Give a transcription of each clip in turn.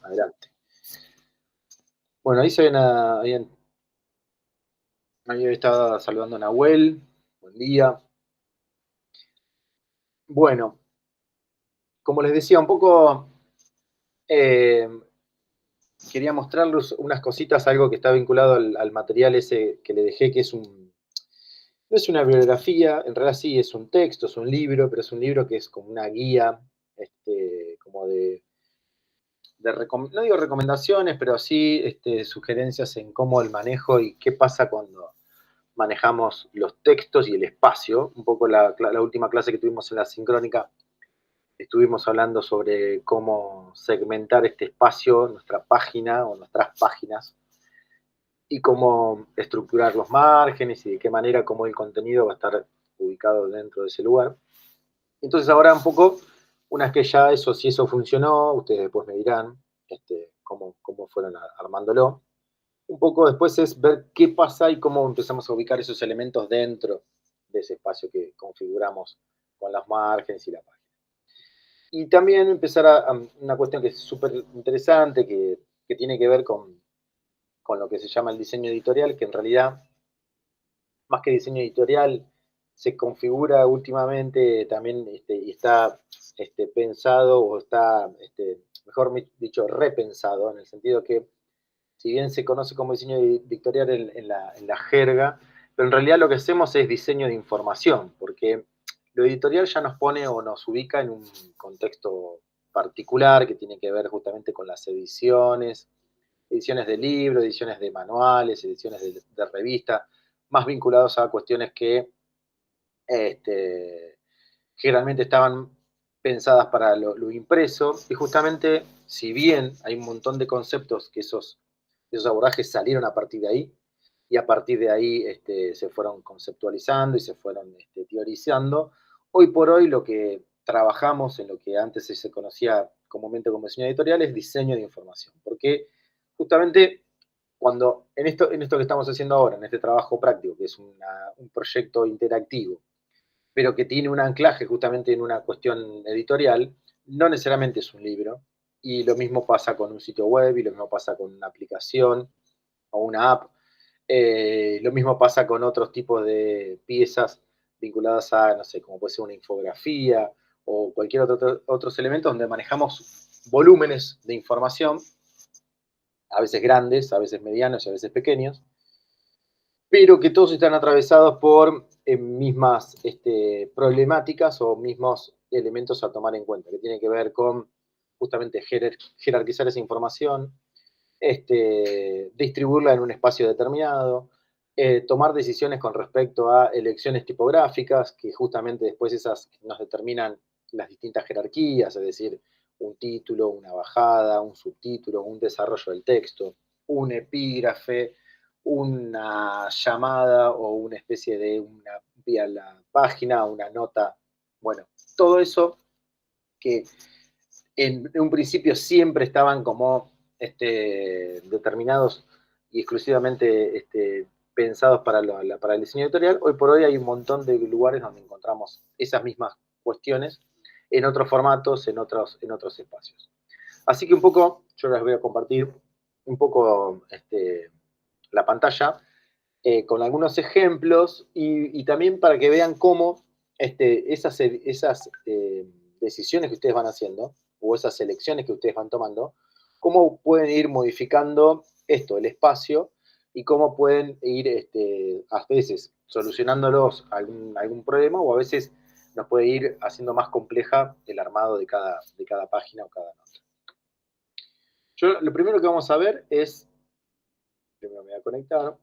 Adelante. Bueno, ahí se ven ahí estaba saludando a Nahuel. Buen día. Bueno, como les decía, un poco eh, quería mostrarles unas cositas, algo que está vinculado al material ese que le dejé, que no es una bibliografía, en realidad sí, es un texto, es un libro, pero es un libro que es como una guía, como no digo recomendaciones, pero sí sugerencias en cómo el manejo y qué pasa cuando manejamos los textos y el espacio. Un poco la última clase que tuvimos en la sincrónica, estuvimos hablando sobre cómo segmentar este espacio, nuestra página o nuestras páginas, y cómo estructurar los márgenes y de qué manera, cómo el contenido va a estar ubicado dentro de ese lugar. Entonces ahora un poco, una vez que ya eso, si eso funcionó, ustedes después me dirán cómo fueron armándolo. Un poco después es ver qué pasa y cómo empezamos a ubicar esos elementos dentro de ese espacio que configuramos con las márgenes y la página. Y también empezar a una cuestión que es súper interesante, que tiene que ver con lo que se llama el diseño editorial, que en realidad, más que diseño editorial, se configura últimamente también y está pensado o está, mejor dicho, repensado, en el sentido que si bien se conoce como diseño editorial en la jerga, pero en realidad lo que hacemos es diseño de información, porque lo editorial ya nos pone o nos ubica en un contexto particular que tiene que ver justamente con las ediciones de libros, ediciones de manuales, ediciones de revista, más vinculados a cuestiones que este, generalmente estaban pensadas para lo impreso, y justamente, si bien hay un montón de conceptos que esos abordajes salieron a partir de ahí, y a partir de ahí se fueron conceptualizando y se fueron teorizando, hoy por hoy lo que trabajamos en lo que antes se conocía comúnmente como diseño editorial es diseño de información, porque justamente cuando en esto que estamos haciendo ahora, en este trabajo práctico, que es un proyecto interactivo, pero que tiene un anclaje justamente en una cuestión editorial, no necesariamente es un libro. Y lo mismo pasa con un sitio web, y lo mismo pasa con una aplicación o una app. Lo mismo pasa con otros tipos de piezas vinculadas a, no sé, como puede ser una infografía o cualquier otros elementos donde manejamos volúmenes de información, a veces grandes, a veces medianos y a veces pequeños, pero que todos están atravesados por mismas problemáticas o mismos elementos a tomar en cuenta, que tienen que ver con justamente jerarquizar esa información, distribuirla en un espacio determinado, tomar decisiones con respecto a elecciones tipográficas, que justamente después esas nos determinan las distintas jerarquías, es decir, un título, una bajada, un subtítulo, un desarrollo del texto, un epígrafe, una llamada o una especie de una vía a la página, una nota. Bueno, todo eso que en un principio siempre estaban como determinados y exclusivamente pensados para el diseño editorial, hoy por hoy hay un montón de lugares donde encontramos esas mismas cuestiones en otros formatos, en otros espacios. Así que un poco, yo les voy a compartir un poco la pantalla con algunos ejemplos y también para que vean cómo esas decisiones que ustedes van haciendo o esas elecciones que ustedes van tomando, cómo pueden ir modificando esto, el espacio, y cómo pueden ir a veces solucionándolos algún problema, o a veces nos puede ir haciendo más compleja el armado de cada página o cada nota. Yo lo primero que vamos a ver es, primero me voy a conectar.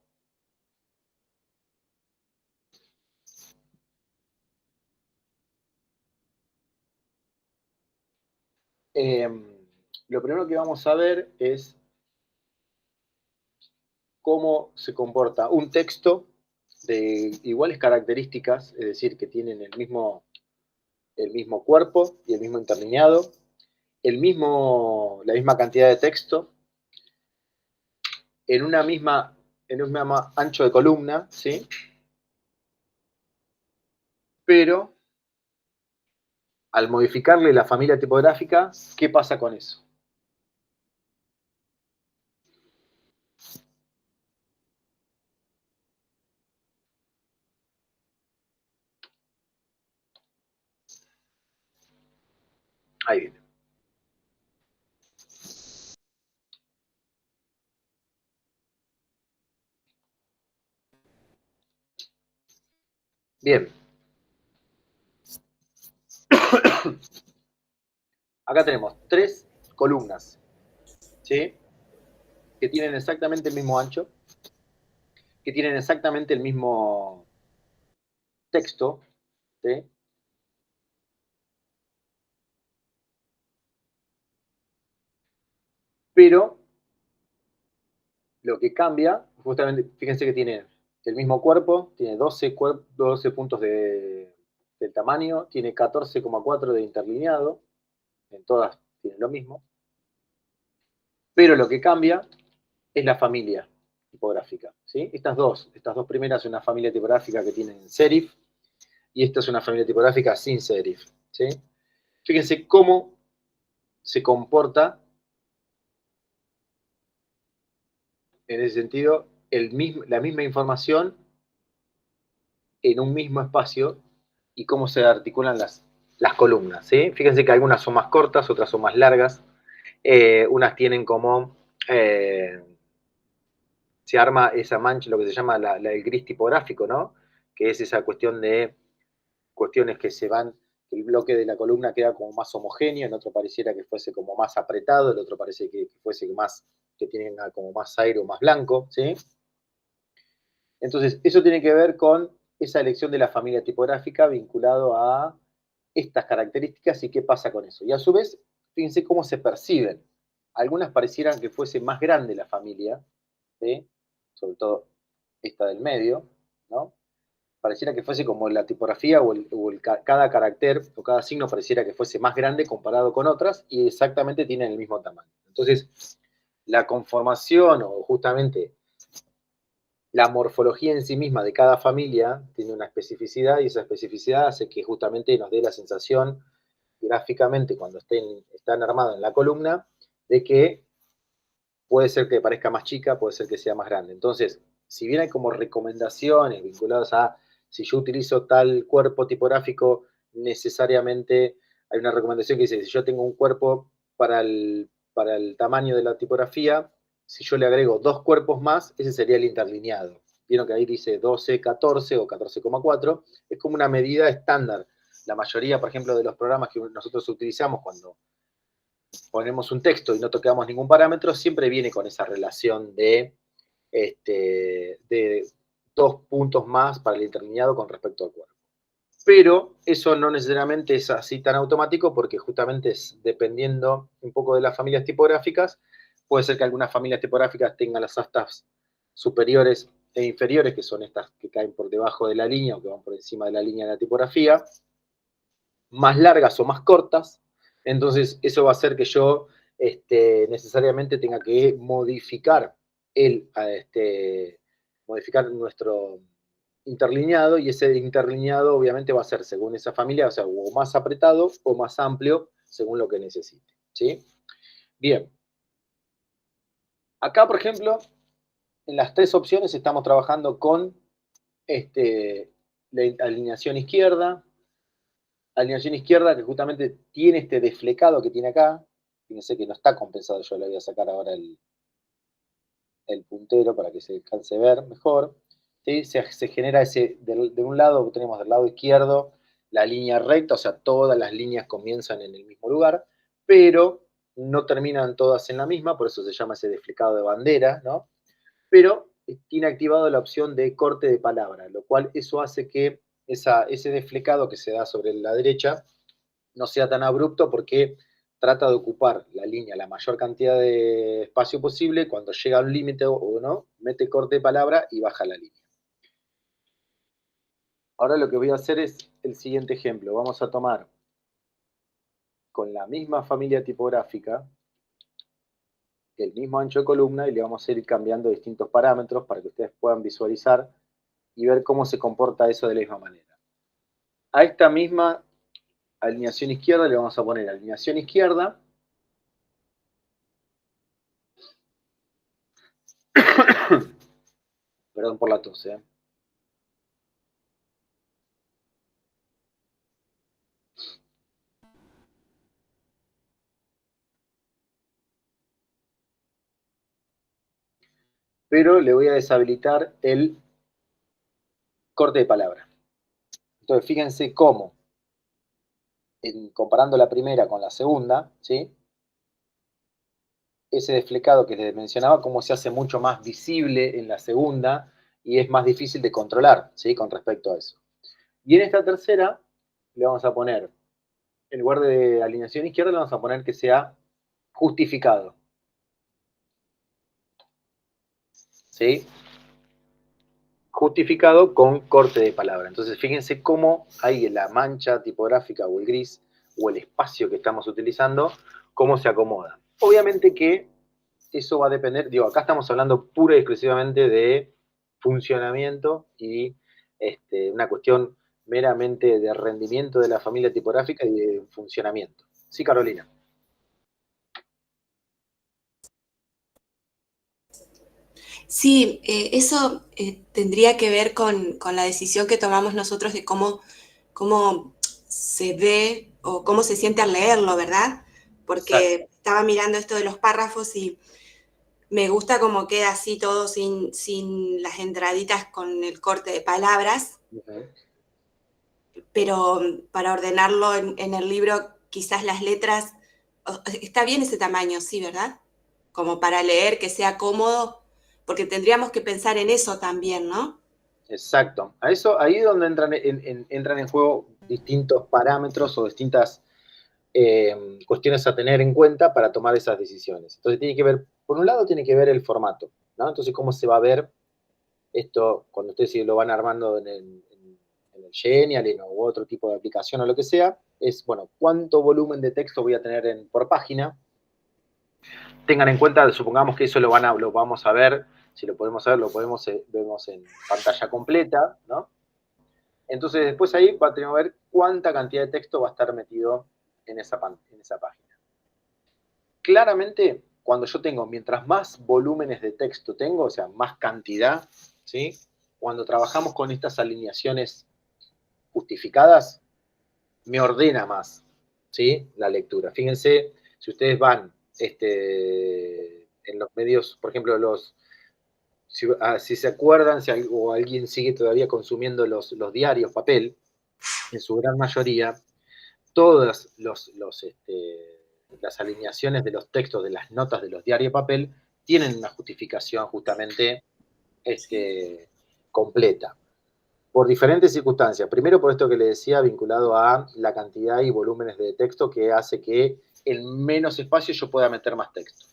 Eh, lo primero que vamos a ver es cómo se comporta un texto de iguales características, es decir, que tienen el mismo cuerpo y el mismo interlineado, la misma cantidad de texto, en un mismo ancho de columna, ¿sí? Pero al modificarle la familia tipográfica, ¿qué pasa con eso? Ahí viene. Bien. Acá tenemos 3 columnas, ¿sí? Que tienen exactamente el mismo ancho, que tienen exactamente el mismo texto, ¿sí? Pero lo que cambia, justamente, fíjense que tiene el mismo cuerpo, tiene 12 puntos del tamaño, tiene 14,4 de interlineado, en todas tienen lo mismo, pero lo que cambia es la familia tipográfica, ¿sí? Estas dos primeras son una familia tipográfica que tienen serif, y esta es una familia tipográfica sin serif, ¿sí? Fíjense cómo se comporta en ese sentido la misma información en un mismo espacio y cómo se articulan las columnas, ¿sí? Fíjense que algunas son más cortas, otras son más largas, unas tienen como, se arma esa mancha, lo que se llama el gris tipográfico, ¿no? Que es esa cuestión de cuestiones que se van, el bloque de la columna queda como más homogéneo, en otro pareciera que fuese como más apretado, el otro parece que fuese más, que tiene como más aire o más blanco, ¿sí? Entonces, eso tiene que ver con esa elección de la familia tipográfica vinculado a estas características y qué pasa con eso. Y a su vez, fíjense cómo se perciben. Algunas parecieran que fuese más grande la familia, ¿sí? Sobre todo esta del medio, ¿no? Pareciera que fuese como la tipografía cada carácter o cada signo pareciera que fuese más grande comparado con otras y exactamente tienen el mismo tamaño. Entonces, la conformación o justamente la morfología en sí misma de cada familia tiene una especificidad y esa especificidad hace que justamente nos dé la sensación gráficamente cuando están armados en la columna de que puede ser que parezca más chica, puede ser que sea más grande. Entonces, si bien hay como recomendaciones vinculadas a si yo utilizo tal cuerpo tipográfico, necesariamente hay una recomendación que dice, si yo tengo un cuerpo para el tamaño de la tipografía, si yo le agrego 2 cuerpos más, ese sería el interlineado. Vieron que ahí dice 12, 14 o 14,4, es como una medida estándar. La mayoría, por ejemplo, de los programas que nosotros utilizamos cuando ponemos un texto y no tocamos ningún parámetro, siempre viene con esa relación de 2 puntos más para el interlineado con respecto al cuerpo. Pero eso no necesariamente es así tan automático porque justamente es dependiendo un poco de las familias tipográficas. Puede ser que algunas familias tipográficas tengan las astas superiores e inferiores, que son estas que caen por debajo de la línea o que van por encima de la línea de la tipografía, más largas o más cortas. Entonces, eso va a hacer que yo necesariamente tenga que modificar nuestro interlineado, y ese interlineado obviamente va a ser según esa familia, o sea, o más apretado o más amplio, según lo que necesite. ¿Sí? Bien. Acá, por ejemplo, en las 3 opciones estamos trabajando con la alineación izquierda que justamente tiene este desflecado que tiene acá. Fíjense que no está compensado, yo le voy a sacar ahora el puntero para que se alcance a ver mejor. ¿Sí? Se genera de un lado, tenemos del lado izquierdo la línea recta, o sea, todas las líneas comienzan en el mismo lugar, pero no terminan todas en la misma, por eso se llama ese desflecado de bandera, ¿no? Pero tiene activado la opción de corte de palabra, lo cual eso hace que ese desflecado que se da sobre la derecha no sea tan abrupto porque trata de ocupar la línea la mayor cantidad de espacio posible, cuando llega a un límite o no, mete corte de palabra y baja la línea. Ahora lo que voy a hacer es el siguiente ejemplo. Vamos a tomar con la misma familia tipográfica el mismo ancho de columna y le vamos a ir cambiando distintos parámetros para que ustedes puedan visualizar y ver cómo se comporta eso de la misma manera. A esta misma alineación izquierda le vamos a poner alineación izquierda. Perdón por la tos, ¿eh? pero le voy a deshabilitar el corte de palabra. Entonces, fíjense cómo, comparando la primera con la segunda, ¿sí? Ese desflecado que les mencionaba, cómo se hace mucho más visible en la segunda y es más difícil de controlar, ¿sí? Con respecto a eso. Y en esta tercera le vamos a poner, en lugar de alineación izquierda, le vamos a poner que sea justificado, ¿sí? Justificado con corte de palabra. Entonces, fíjense cómo hay la mancha tipográfica o el gris o el espacio que estamos utilizando, cómo se acomoda. Obviamente que eso va a depender, digo, acá estamos hablando pura y exclusivamente de funcionamiento y una cuestión meramente de rendimiento de la familia tipográfica y de funcionamiento. Sí, Carolina. Sí, eso tendría que ver con la decisión que tomamos nosotros de cómo se ve o cómo se siente al leerlo, ¿verdad? Exacto. Porque estaba mirando esto de los párrafos y me gusta cómo queda así todo sin las entraditas con el corte de palabras, Uh-huh. pero para ordenarlo en el libro, quizás las letras, está bien ese tamaño, sí, ¿verdad? Como para leer, que sea cómodo, porque tendríamos que pensar en eso también, ¿no? Exacto. A eso, ahí es donde entran en juego distintos parámetros o distintas cuestiones a tener en cuenta para tomar esas decisiones. Entonces tiene que ver, por un lado tiene que ver el formato, ¿no? Entonces cómo se va a ver esto cuando ustedes lo van armando en el Genial u otro tipo de aplicación o lo que sea, es, bueno, cuánto volumen de texto voy a tener por página. Tengan en cuenta, supongamos que eso lo vamos a ver, si lo podemos ver, lo podemos vemos en pantalla completa, ¿no? Entonces después ahí va a tener que ver cuánta cantidad de texto va a estar metido en esa página. Claramente, cuando yo tengo, mientras más volúmenes de texto tengo, o sea, más cantidad, ¿sí? Cuando trabajamos con estas alineaciones justificadas, me ordena más, ¿sí? La lectura. Fíjense, si ustedes van en los medios, por ejemplo, si se acuerdan, si o alguien sigue todavía consumiendo los diarios papel, en su gran mayoría, todas las alineaciones de los textos de las notas de los diarios papel tienen una justificación justamente completa, por diferentes circunstancias. Primero, por esto que le decía, vinculado a la cantidad y volúmenes de texto que hace que en menos espacio yo pueda meter más texto.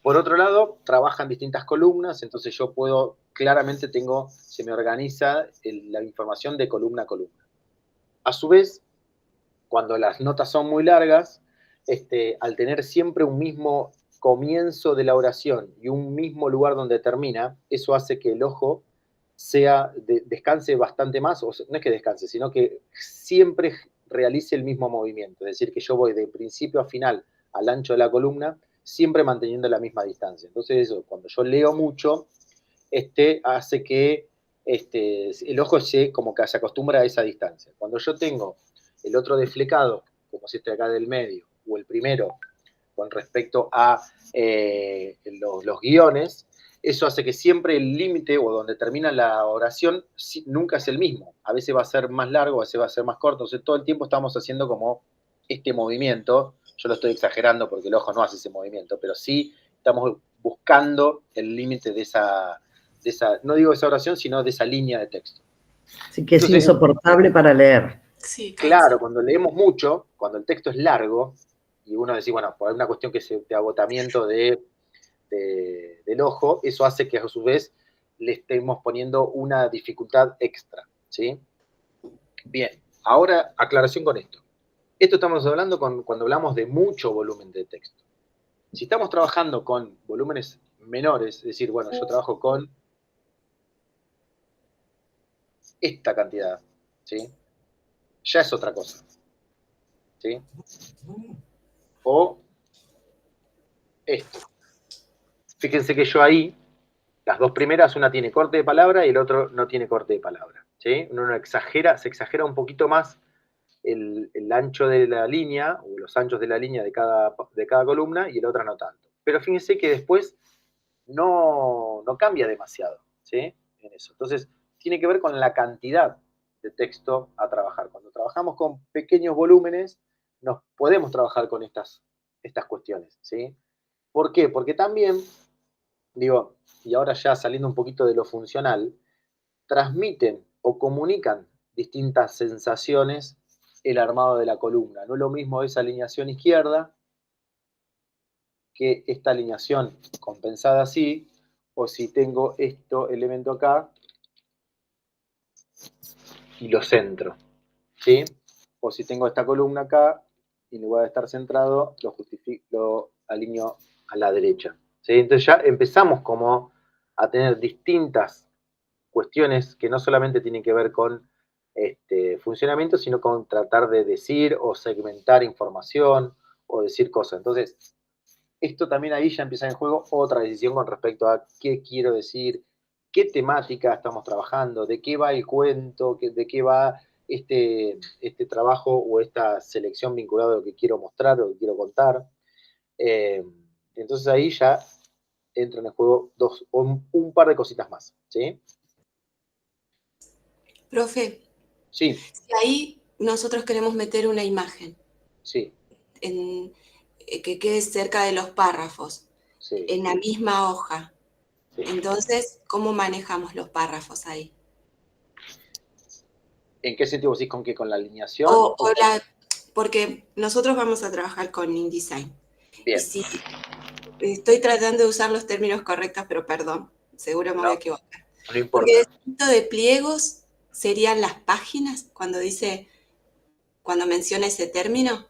Por otro lado, trabajan distintas columnas, entonces yo puedo, claramente se me organiza la información de columna a columna. A su vez, cuando las notas son muy largas, al tener siempre un mismo comienzo de la oración y un mismo lugar donde termina, eso hace que el ojo descanse bastante más, o no es que descanse, sino que siempre realice el mismo movimiento, es decir, que yo voy de principio a final al ancho de la columna, siempre manteniendo la misma distancia. Entonces eso, cuando yo leo mucho, hace que el ojo como que se acostumbra a esa distancia. Cuando yo tengo el otro desflecado, como si este acá del medio, o el primero, con respecto a los guiones, eso hace que siempre el límite o donde termina la oración nunca es el mismo. A veces va a ser más largo, a veces va a ser más corto. Entonces todo el tiempo estamos haciendo como este movimiento. Yo lo estoy exagerando porque el ojo no hace ese movimiento, pero sí estamos buscando el límite de esa, no digo de esa oración, sino de esa línea de texto. Así que es Entonces, insoportable para leer. Sí, claro, cuando leemos mucho, cuando el texto es largo, y uno dice, bueno, por una cuestión de agotamiento del ojo, eso hace que a su vez le estemos poniendo una dificultad extra, ¿sí? Bien, ahora aclaración con esto. Esto estamos hablando cuando hablamos de mucho volumen de texto. Si estamos trabajando con volúmenes menores, es decir, bueno, yo trabajo con esta cantidad, ¿sí? Ya es otra cosa, ¿sí? O esto. Fíjense que yo ahí, las dos primeras, una tiene corte de palabra y el otro no tiene corte de palabra, ¿sí? Uno se exagera un poquito más el ancho de la línea, o los anchos de la línea de cada columna, y el otro no tanto. Pero fíjense que después no cambia demasiado, ¿sí? En eso. Entonces, tiene que ver con la cantidad de texto a trabajar. Cuando trabajamos con pequeños volúmenes, nos podemos trabajar con estas cuestiones, ¿sí? ¿Por qué? Porque también, digo, y ahora ya saliendo un poquito de lo funcional, transmiten o comunican distintas sensaciones el armado de la columna. No es lo mismo esa alineación izquierda que esta alineación compensada así, o si tengo esto elemento acá y lo centro, ¿sí? O si tengo esta columna acá y en lugar de estar centrado, lo alineo a la derecha, ¿sí? Entonces ya empezamos como a tener distintas cuestiones que no solamente tienen que ver con funcionamiento, sino con tratar de decir o segmentar información o decir cosas. Entonces, esto también ahí ya empieza en juego otra decisión con respecto a qué quiero decir, qué temática estamos trabajando, de qué va el cuento, de qué va este trabajo o esta selección vinculada a lo que quiero mostrar o lo que quiero contar. Eh, entonces ahí ya entran en juego un par de cositas más, ¿sí? Profe, Sí, si ahí nosotros queremos meter una imagen sí, en, que quede cerca de los párrafos, sí, en la misma hoja, sí. entonces, ¿cómo manejamos los párrafos ahí? ¿En qué sentido vos decís con qué? ¿Con la alineación O o con...? porque nosotros vamos a trabajar con InDesign. Y Bien, si estoy tratando de usar los términos correctos, pero perdón, seguro me voy a no, equivocar. no Porque importa. esto de pliegos serían las páginas cuando menciona ese término.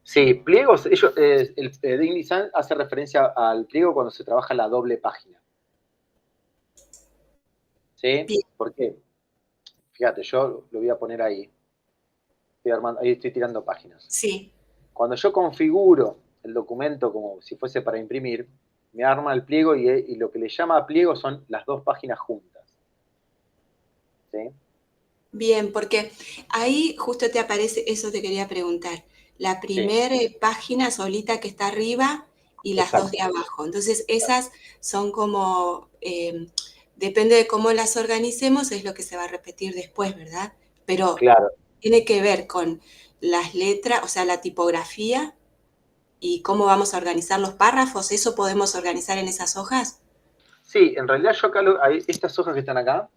Sí, pliegos, el InDesign hace referencia al pliego cuando se trabaja la doble página. ¿Sí? Bien, ¿Por qué? Fíjate, yo lo voy a poner ahí. Ahí estoy tirando páginas. sí, Cuando yo configuro el documento como si fuese para imprimir, me arma el pliego y lo que le llama pliego son las dos páginas juntas. ¿Sí? bien, porque ahí justo te aparece, eso te quería preguntar, la Sí, primera página solita que está arriba y las dos de exacto. abajo. Entonces, esas son como, depende de cómo las organicemos, es lo que se va a repetir después, ¿verdad? Pero Claro. tiene que ver con las letras, o sea, la tipografía y cómo vamos a organizar los párrafos. ¿Eso podemos organizar en esas hojas? Sí, en realidad yo acá, estas hojas que están acá,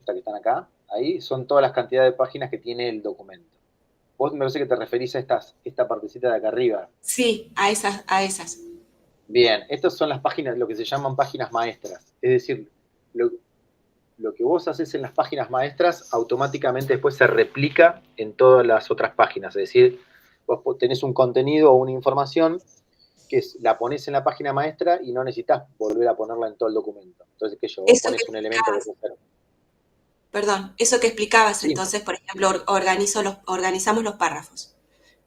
estas que están acá, ahí son todas las cantidades de páginas que tiene el documento. Vos me parece que te referís a esta partecita de acá arriba. Sí, a esas, a esas. Bien, estas son las páginas, lo que se llaman páginas maestras. Es decir, lo que vos haces en las páginas maestras automáticamente después se replica en todas las otras páginas. Es decir, vos tenés un contenido o una información la pones en la página maestra y no necesitas volver a ponerla en todo el documento. Entonces, ¿qué yo? Vos Eso que pones un elemento que explicabas, puede ser. perdón, eso que explicabas, Sí, entonces, por ejemplo, organizamos los párrafos.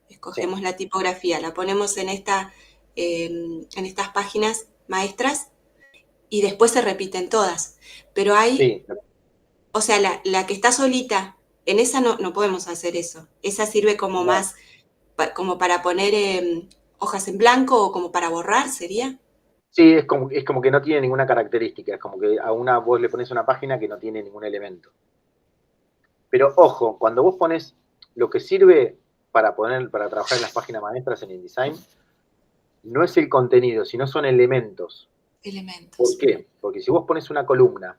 sí, Escogemos la tipografía, la ponemos en estas páginas maestras y después se repiten todas. Pero hay, sí, o sea, la que está solita, en esa no podemos hacer eso. Esa sirve como no. más, como para poner hojas en blanco o como para borrar, ¿sería? Sí, es como que no tiene ninguna característica, es como que a una vos le pones una página que no tiene ningún elemento. Pero ojo, cuando vos pones lo que sirve para trabajar en las páginas maestras en InDesign, no es el contenido, sino son elementos. ¿Por Elementos. qué? Porque si vos pones una columna,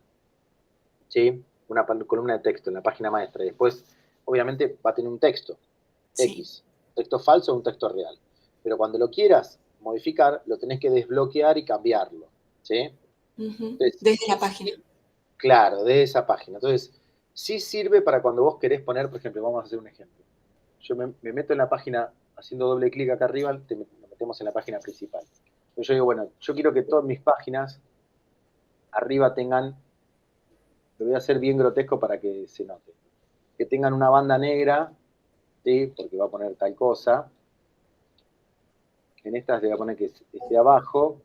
¿sí? Una columna de texto en la página maestra y después, obviamente, va a tener un texto, Sí. X, texto falso o un texto real. Pero cuando lo quieras modificar, lo tenés que desbloquear y cambiarlo, ¿sí? Ujú. Entonces, Desde la página. claro, de esa página. Entonces, sí sirve para cuando vos querés poner, por ejemplo, vamos a hacer un ejemplo. Yo me meto en la página, haciendo doble clic acá arriba, nos metemos en la página principal. Entonces yo digo, bueno, yo quiero que todas mis páginas arriba tengan, lo voy a hacer bien grotesco para que se note, que tengan una banda negra, ¿sí? Porque va a poner tal cosa. En estas le voy a poner que esté abajo.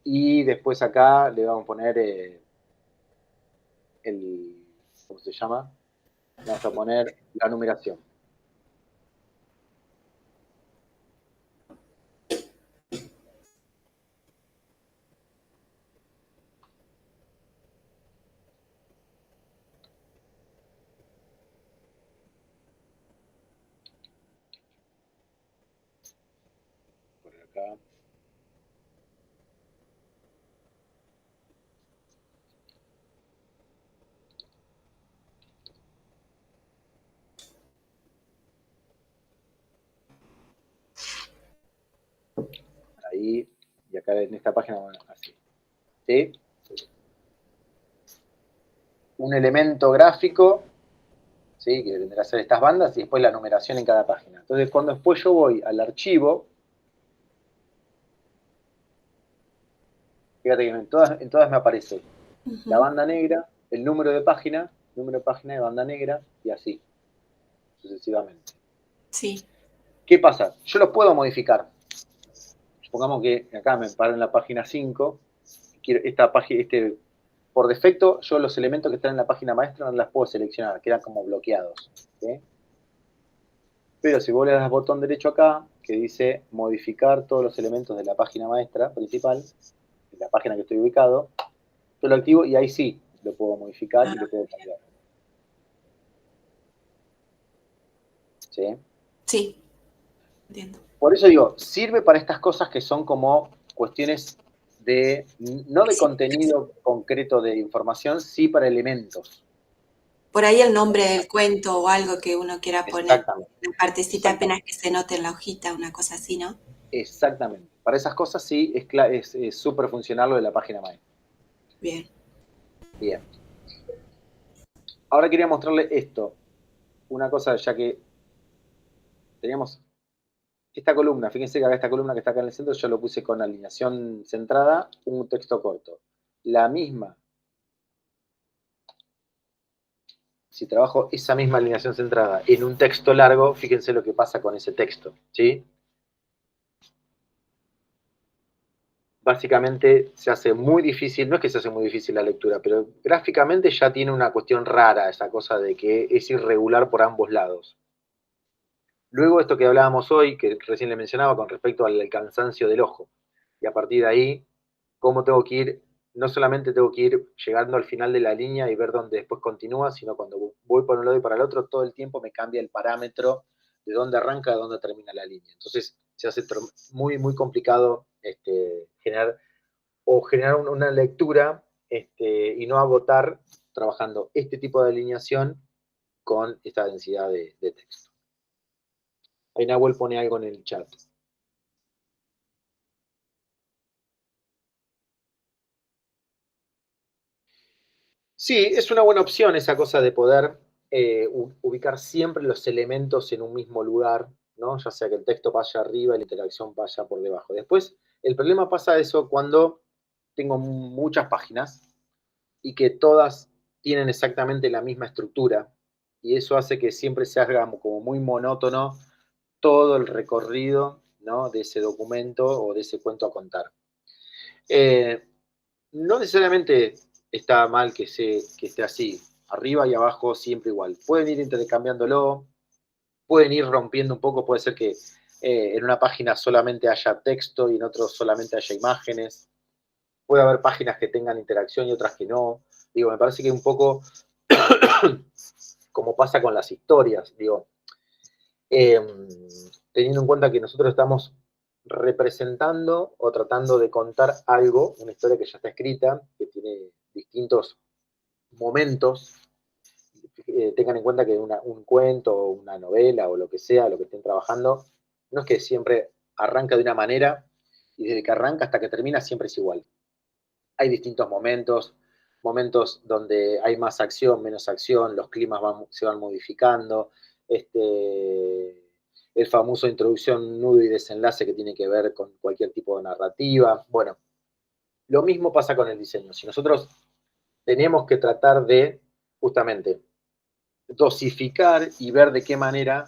Y después acá le vamos a poner ¿cómo se llama? Le vamos a poner la numeración. ¿Sí? poner acá. Ahí, y acá en esta página, bueno, así. ¿Sí? Un elemento gráfico, ¿sí? Que vendrá a ser estas bandas, y después la numeración en cada página. Entonces, cuando después yo voy al archivo, fíjate que en todas me aparece la banda negra, el número de página de banda negra, y así, sucesivamente. Sí. ¿Qué pasa? Yo los puedo modificar. Supongamos que acá me paro en la página 5, quiero esta página, por defecto, yo los elementos que están en la página maestra no las puedo seleccionar, quedan como bloqueados. ¿Sí? Pero si vos le das al botón derecho acá, que dice modificar todos los elementos de la página maestra principal, de la página que estoy ubicado, yo lo activo y ahí sí lo puedo modificar y lo puedo cambiar. ¿Sí? Sí, entiendo. Por eso digo, sirve para estas cosas que son como cuestiones de, no de contenido concreto de información, sí para elementos. Por ahí el nombre del cuento o algo que uno quiera poner. Exactamente. Una partecita Exactamente. apenas que se note en la hojita, una cosa así, ¿no? Exactamente. Para esas cosas sí es súper funcional lo de la página maestra. Bien. Bien. Ahora quería mostrarle esto. Una cosa, ya que teníamos esta columna, fíjense que acá esta columna que está acá en el centro, yo lo puse con alineación centrada, un texto corto. La misma, si trabajo esa misma alineación centrada en un texto largo, fíjense lo que pasa con ese texto, ¿sí? Básicamente se hace muy difícil, no es que se hace muy difícil la lectura, pero gráficamente ya tiene una cuestión rara, esa cosa de que es irregular por ambos lados. Luego esto que hablábamos hoy, que recién le mencionaba con respecto al cansancio del ojo, y a partir de ahí, cómo tengo que ir, no solamente tengo que ir llegando al final de la línea y ver dónde después continúa, sino cuando voy por un lado y para el otro, todo el tiempo me cambia el parámetro de dónde arranca a dónde termina la línea. Entonces se hace muy, muy complicado generar una lectura y no agotar trabajando este tipo de alineación con esta densidad de texto. Ahí Nahuel pone algo en el chat. Sí, es una buena opción esa cosa de poder ubicar siempre los elementos en un mismo lugar, ¿no? Ya sea que el texto vaya arriba y la interacción vaya por debajo. Después, el problema pasa eso cuando tengo muchas páginas y que todas tienen exactamente la misma estructura, y eso hace que siempre se haga como muy monótono todo el recorrido, ¿no? De ese documento o de ese cuento a contar. Eh, no necesariamente está mal que esté así, arriba y abajo siempre igual. Pueden ir intercambiándolo, pueden ir rompiendo un poco, puede ser que en una página solamente haya texto y en otro solamente haya imágenes. Puede haber páginas que tengan interacción y otras que no. Digo, me parece que un poco como pasa con las historias, digo, eh, teniendo en cuenta que nosotros estamos representando o tratando de contar algo, una historia que ya está escrita, que tiene distintos momentos. Tengan en cuenta que un cuento o una novela o lo que sea, lo que estén trabajando, no es que siempre arranca de una manera y desde que arranca hasta que termina siempre es igual. Hay distintos momentos, momentos donde hay más acción, menos acción, los climas se van modificando, el famoso introducción, nudo y desenlace que tiene que ver con cualquier tipo de narrativa. Bueno, lo mismo pasa con el diseño. Si nosotros tenemos que tratar de justamente dosificar y ver de qué manera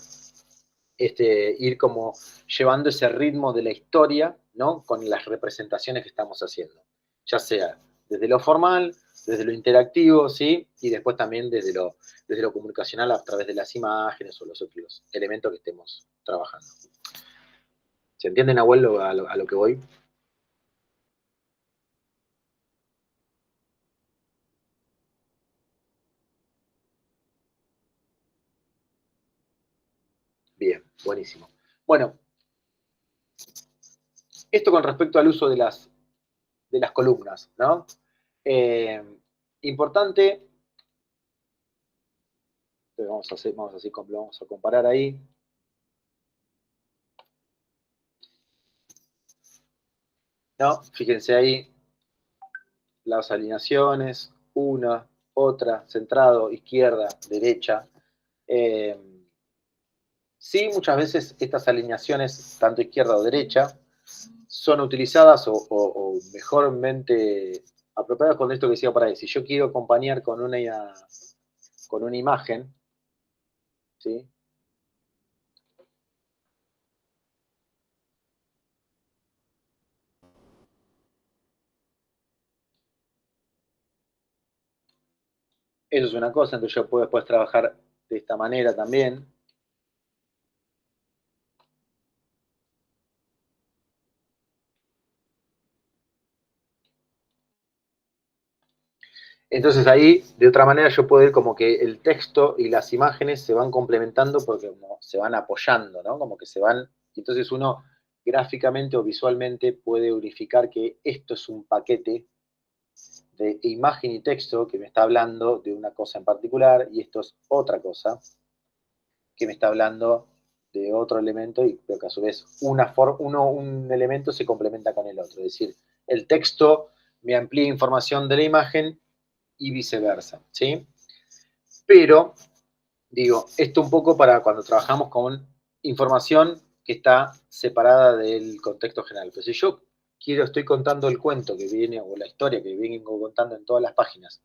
ir como llevando ese ritmo de la historia, ¿no? Con las representaciones que estamos haciendo, ya sea desde lo formal, desde lo interactivo, ¿sí? Y después también desde lo comunicacional a través de las imágenes o los otros elementos que estemos trabajando. ¿Se entienden, abuelo, a lo que voy? Bien, buenísimo. Bueno, Esto con respecto al uso de las columnas, ¿no? Importante, vamos a comparar ahí. ¿No? Fíjense ahí las alineaciones, una, otra, centrado, izquierda, derecha. Sí, muchas veces estas alineaciones, tanto izquierda o derecha, son utilizadas o mejormente apropiadas con esto que decía por ahí. Si yo quiero acompañar con una imagen, ¿sí? Eso es una cosa, entonces yo puedo después trabajar de esta manera también. Entonces ahí, de otra manera, yo puedo ir como que el texto y las imágenes se van complementando porque como se van apoyando, ¿no? Como que se van. Entonces uno gráficamente o visualmente puede unificar que esto es un paquete de imagen y texto que me está hablando de una cosa en particular y esto es otra cosa que me está hablando de otro elemento y creo que a su vez un elemento se complementa con el otro. Es decir, el texto me amplía información de la imagen y viceversa, ¿sí? Pero, digo, esto un poco para cuando trabajamos con información que está separada del contexto general. Pero si yo estoy contando el cuento que viene, o la historia que vengo contando en todas las páginas,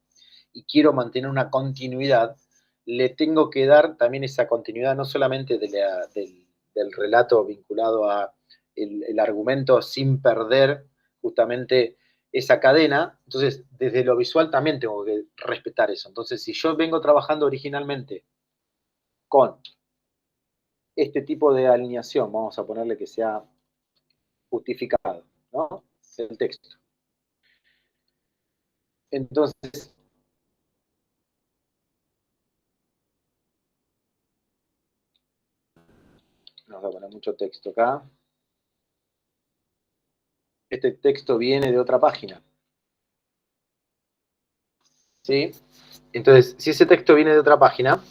y quiero mantener una continuidad, le tengo que dar también esa continuidad, no solamente del relato vinculado a el argumento sin perder justamente esa cadena. Entonces, desde lo visual también tengo que respetar eso. Entonces, si yo vengo trabajando originalmente con este tipo de alineación, vamos a ponerle que sea justificado, ¿no? El texto. Entonces, vamos a poner mucho texto acá. Este texto viene de otra página, ¿sí? Entonces, si ese texto viene de otra página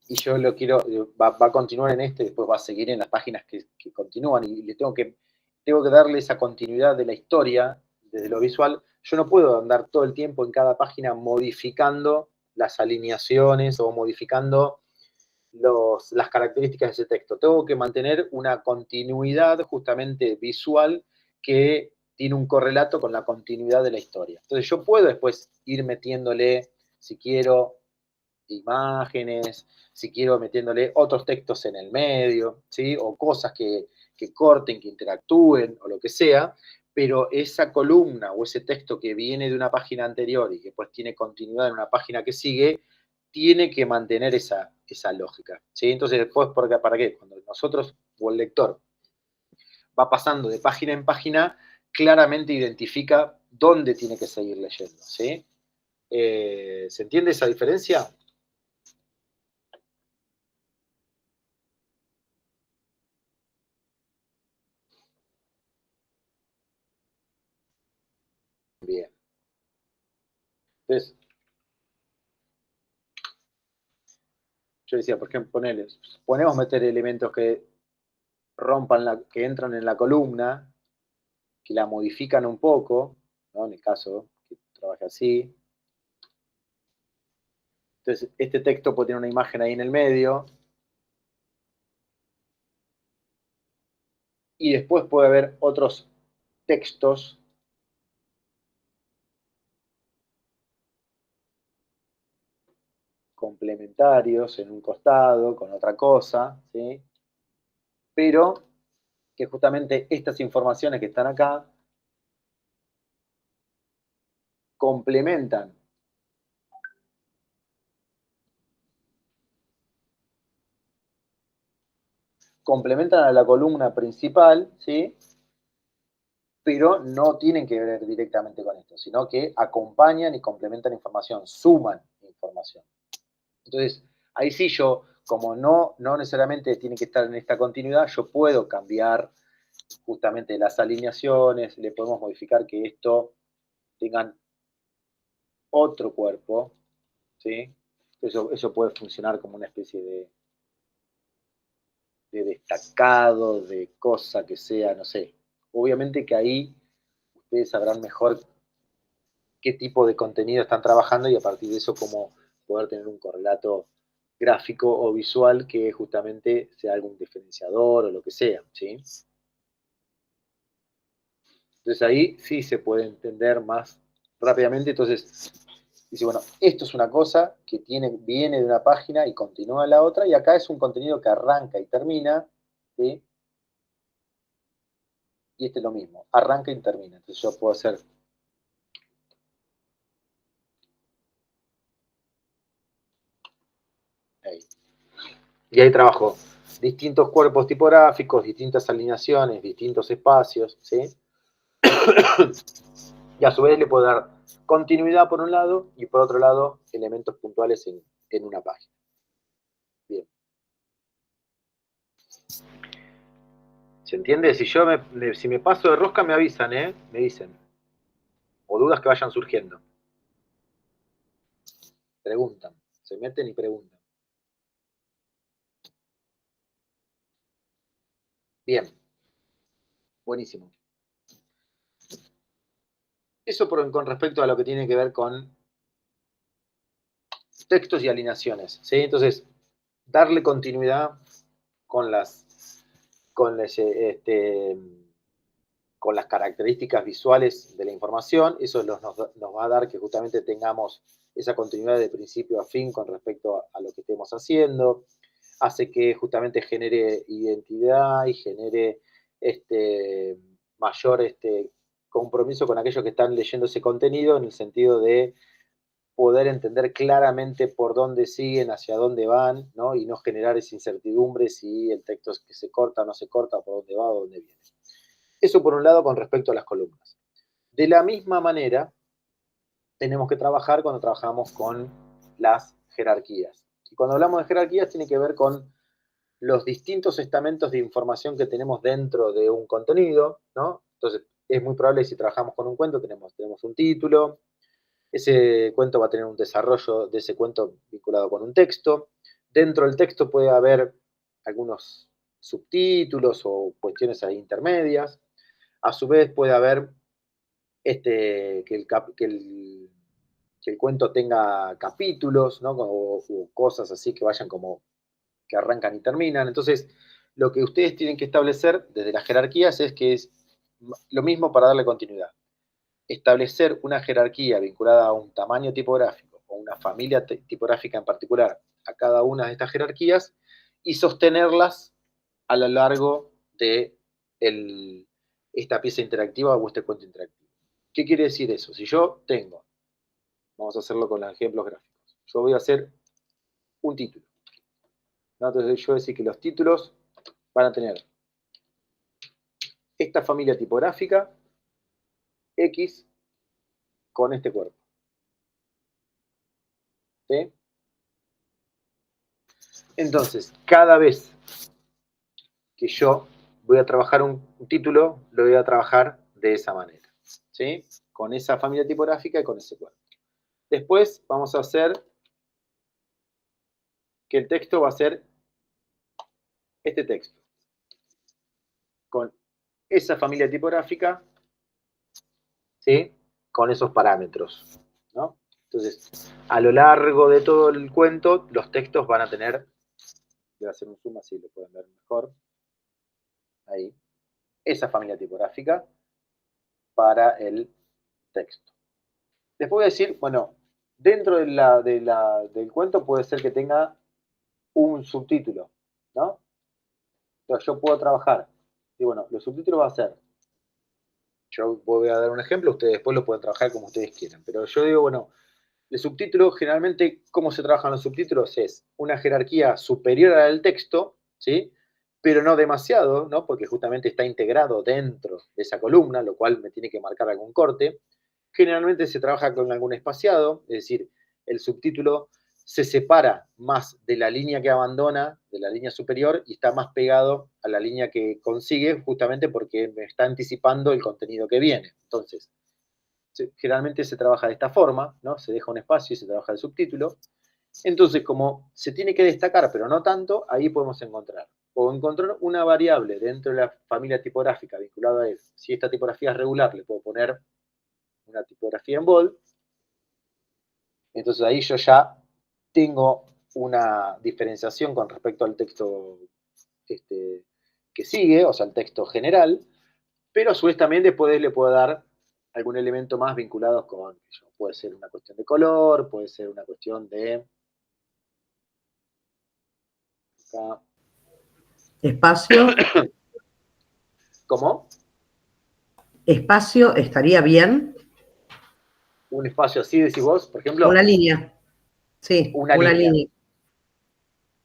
y yo lo quiero, va a continuar en este, después va a seguir en las páginas que continúan y le tengo que darle esa continuidad de la historia desde lo visual. Yo no puedo andar todo el tiempo en cada página modificando las alineaciones o modificando las características de ese texto. Tengo que mantener una continuidad justamente visual que tiene un correlato con la continuidad de la historia. Entonces yo puedo después ir metiéndole, si quiero, imágenes, si quiero metiéndole otros textos en el medio, ¿sí? O cosas que corten, que interactúen o lo que sea, pero esa columna o ese texto que viene de una página anterior y que pues tiene continuidad en una página que sigue, tiene que mantener esa lógica, ¿sí? Entonces después, ¿para qué? Cuando nosotros o el lector va pasando de página en página, claramente identifica dónde tiene que seguir leyendo, ¿sí? ¿Se entiende esa diferencia? Bien. Entonces, yo decía, por ejemplo, ponemos meter elementos que que entran en la columna, que la modifican un poco, ¿no? En el caso que trabaje así. Entonces, este texto puede tener una imagen ahí en el medio. Y después puede haber otros textos complementarios en un costado, con otra cosa, ¿sí? Pero que justamente estas informaciones que están acá complementan a la columna principal, ¿sí? Pero no tienen que ver directamente con esto, sino que acompañan y complementan información, suman información. Entonces, ahí sí yo, como no necesariamente tiene que estar en esta continuidad, yo puedo cambiar justamente las alineaciones, le podemos modificar que esto tengan otro cuerpo, ¿sí? Eso puede funcionar como una especie de destacado, de cosa que sea, no sé. Obviamente que ahí ustedes sabrán mejor qué tipo de contenido están trabajando y a partir de eso cómo poder tener un correlato gráfico o visual que justamente sea algún diferenciador o lo que sea, ¿sí? Entonces ahí sí se puede entender más rápidamente. Entonces dice, bueno, esto es una cosa que viene de una página y continúa en la otra, y acá es un contenido que arranca y termina, ¿sí? Y este es lo mismo, arranca y termina. Entonces yo puedo hacer ahí. Y ahí trabajo distintos cuerpos tipográficos, distintas alineaciones, distintos espacios, ¿sí? Y a su vez le puedo dar continuidad por un lado y por otro lado elementos puntuales en una página. Bien. ¿Se entiende? Si me paso de rosca me avisan, ¿eh? Me dicen. O dudas que vayan surgiendo. Preguntan. Se meten y preguntan. Bien. Buenísimo. Eso con respecto a lo que tiene que ver con textos y alineaciones, ¿sí? Entonces, darle continuidad con con las características visuales de la información, eso nos va a dar que justamente tengamos esa continuidad de principio a fin con respecto a lo que estemos haciendo, hace que justamente genere identidad y genere mayor compromiso con aquellos que están leyendo ese contenido, en el sentido de poder entender claramente por dónde siguen, hacia dónde van, ¿no? Y no generar esa incertidumbre si el texto es que se corta o no se corta, por dónde va o dónde viene. Eso por un lado con respecto a las columnas. De la misma manera, tenemos que trabajar cuando trabajamos con las jerarquías. Y cuando hablamos de jerarquías tiene que ver con los distintos estamentos de información que tenemos dentro de un contenido, ¿no? Entonces, es muy probable si trabajamos con un cuento, tenemos un título, ese cuento va a tener un desarrollo de ese cuento vinculado con un texto. Dentro del texto puede haber algunos subtítulos o cuestiones ahí intermedias. A su vez puede haber que el cuento tenga capítulos, ¿no? O cosas así que vayan como que arrancan y terminan. Entonces, lo que ustedes tienen que establecer desde las jerarquías es que es lo mismo para darle continuidad. Establecer una jerarquía vinculada a un tamaño tipográfico o una familia tipográfica en particular a cada una de estas jerarquías y sostenerlas a lo largo de esta pieza interactiva o este cuento interactivo. ¿Qué quiere decir eso? Si yo tengo, vamos a hacerlo con los ejemplos gráficos, yo voy a hacer un título, ¿no? Entonces yo voy a decir que los títulos van a tener esta familia tipográfica X con este cuerpo, ¿sí? Entonces, cada vez que yo voy a trabajar un título, lo voy a trabajar de esa manera, ¿sí? Con esa familia tipográfica y con ese cuerpo. Después vamos a hacer que el texto va a ser este texto, con esa familia tipográfica, ¿sí? Con esos parámetros, ¿no? Entonces, a lo largo de todo el cuento, los textos van a tener, voy a hacer un zoom así lo pueden ver mejor, ahí, esa familia tipográfica para el texto. Después voy a decir, bueno, dentro del cuento puede ser que tenga un subtítulo, ¿no? Entonces yo puedo trabajar. Y bueno, los subtítulos va a ser, yo voy a dar un ejemplo, ustedes después lo pueden trabajar como ustedes quieran, pero yo digo, bueno, el subtítulo generalmente, ¿cómo se trabajan los subtítulos? Es una jerarquía superior a la del texto, ¿sí? Pero no demasiado, ¿no? Porque justamente está integrado dentro de esa columna, lo cual me tiene que marcar algún corte. Generalmente se trabaja con algún espaciado, es decir, el subtítulo se separa más de la línea que abandona, de la línea superior, y está más pegado a la línea que consigue, justamente porque me está anticipando el contenido que viene. Entonces, generalmente se trabaja de esta forma, ¿no? Se deja un espacio y se trabaja el subtítulo. Entonces, como se tiene que destacar, pero no tanto, ahí podemos encontrar. O encontrar una variable dentro de la familia tipográfica vinculada a él. Si esta tipografía es regular, le puedo poner una tipografía en bold. Entonces ahí yo ya tengo una diferenciación con respecto al texto que sigue, o sea, el texto general, pero a su vez también después le puedo dar algún elemento más vinculado con, puede ser una cuestión de color, puede ser una cuestión de... Acá. Espacio. ¿Cómo? Espacio estaría bien. Un espacio así, decís vos, por ejemplo. Una línea. Sí, una una línea. línea.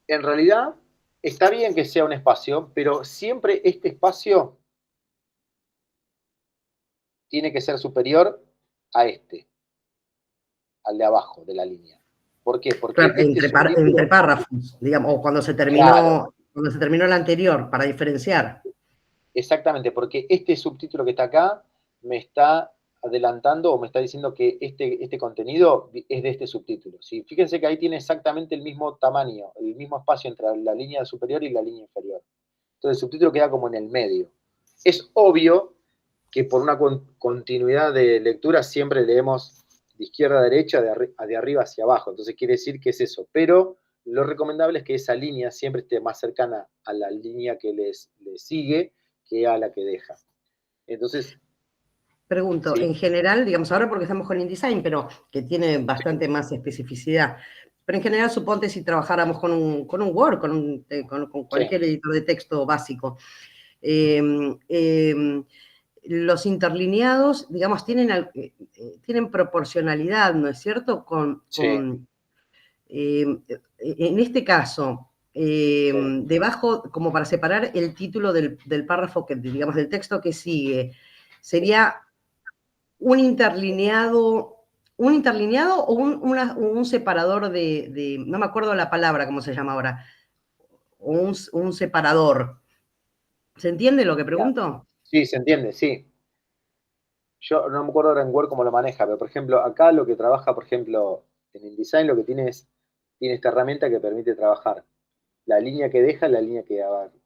En realidad, está bien que sea un espacio, pero siempre este espacio tiene que ser superior a este, al de abajo de la línea. ¿Por qué? Porque Claro, este subtítulo... entre párrafos, digamos, o Claro, cuando se terminó el anterior, para diferenciar. exactamente, porque este subtítulo que está acá me está adelantando o me está diciendo que este contenido es de este subtítulo. ¿Sí? Fíjense que ahí tiene exactamente el mismo tamaño, el mismo espacio entre la línea superior y la línea inferior. Entonces el subtítulo queda como en el medio. Es obvio que por una continuidad de lectura siempre leemos de izquierda a derecha, de arriba hacia abajo. Entonces quiere decir que es eso. Pero lo recomendable es que esa línea siempre esté más cercana a la línea que les sigue que a la que deja. Entonces, Pregunto, ¿sí? en general, digamos, ahora porque estamos con InDesign, pero que tiene bastante más especificidad, pero en general, suponte si trabajáramos con un Word, con cualquier Sí. editor de texto básico, eh, eh, los interlineados, digamos, tienen proporcionalidad, ¿no es cierto? Sí, En este caso, sí. debajo, como para separar el título del párrafo, digamos, del texto que sigue, sería un interlineado, o un separador no me acuerdo la palabra, cómo se llama ahora, o un separador. ¿Se entiende lo que Ya. pregunto? Sí, se entiende, sí. Yo no me acuerdo ahora en Word cómo lo maneja, pero por ejemplo, acá lo que trabaja, por ejemplo, en InDesign lo que tiene es, tiene esta herramienta que permite trabajar la línea que deja y la línea que avanza.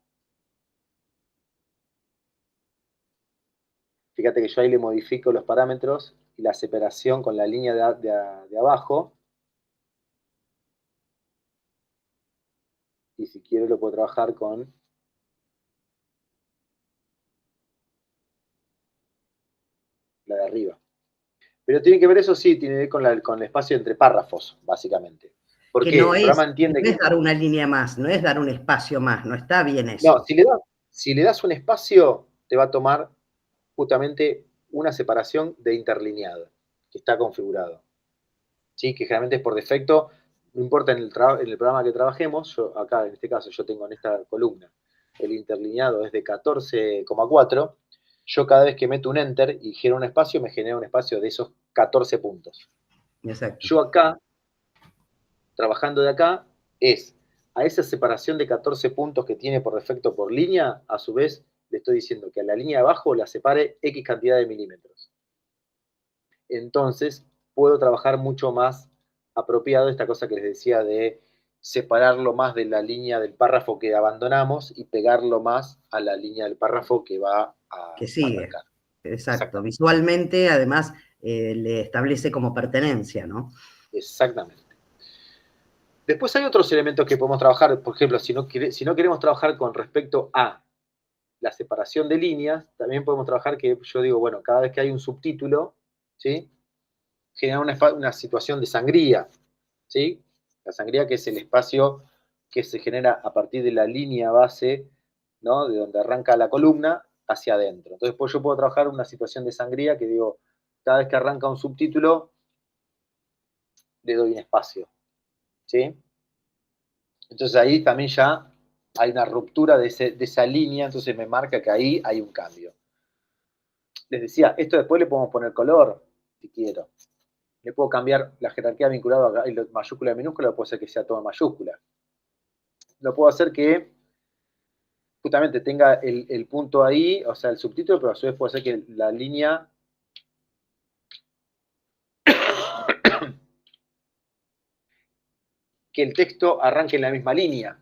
Fíjate que yo ahí le modifico los parámetros y la separación con la línea de abajo. Y si quiero lo puedo trabajar con la de arriba. Pero tiene que ver, eso sí, tiene que ver con el espacio entre párrafos, básicamente. Que Porque el programa entiende no que... es dar una línea más, no es dar un espacio más, no está bien No, eso. si le das un espacio, te va a tomar justamente una separación de interlineado, que está configurado. ¿Sí? Que generalmente es por defecto, no importa en el programa que trabajemos, yo acá en este caso yo tengo en esta columna, el interlineado es de 14,4, yo cada vez que meto un enter y genero un espacio, me genera un espacio de esos 14 puntos. Exacto. Yo acá, trabajando de acá, es a esa separación de 14 puntos que tiene por defecto por línea, a su vez le estoy diciendo que a la línea de abajo la separe X cantidad de milímetros. Entonces puedo trabajar mucho más apropiado esta cosa que les decía de separarlo más de la línea del párrafo que abandonamos y pegarlo más a la línea del párrafo que va a Que sigue. arrancar. Exacto. Exactamente. Visualmente, además, le establece como pertenencia, ¿no? Exactamente. Después hay otros elementos que podemos trabajar, por ejemplo, si no queremos trabajar con respecto a la separación de líneas, también podemos trabajar que yo digo, bueno, cada vez que hay un subtítulo, ¿sí? Genera una situación de sangría, ¿sí? La sangría que es el espacio que se genera a partir de la línea base, ¿no? De donde arranca la columna hacia adentro. Entonces, pues yo puedo trabajar una situación de sangría que digo, cada vez que arranca un subtítulo, le doy un espacio, ¿sí? Entonces ahí también ya hay una ruptura de esa línea, entonces me marca que ahí hay un cambio. Les decía, esto después le podemos poner color, si quiero. Le puedo cambiar la jerarquía vinculada a mayúscula y minúscula, puedo hacer que sea todo en mayúscula. Lo puedo hacer que justamente tenga el punto ahí, o sea, el subtítulo, pero a su vez puede ser que la línea que el texto arranque en la misma línea,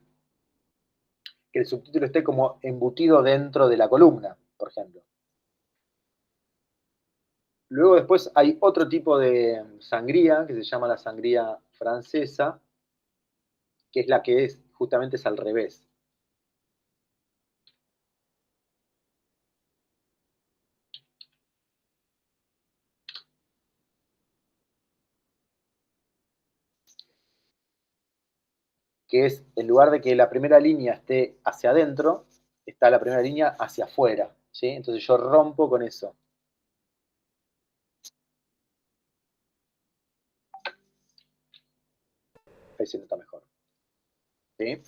que el subtítulo esté como embutido dentro de la columna, por ejemplo. Luego después hay otro tipo de sangría, que se llama la sangría francesa, que es la que es, justamente es al revés. Que es, en lugar de que la primera línea esté hacia adentro, está la primera línea hacia afuera, ¿sí? Entonces yo rompo con eso. Ahí se nota mejor. ¿Sí?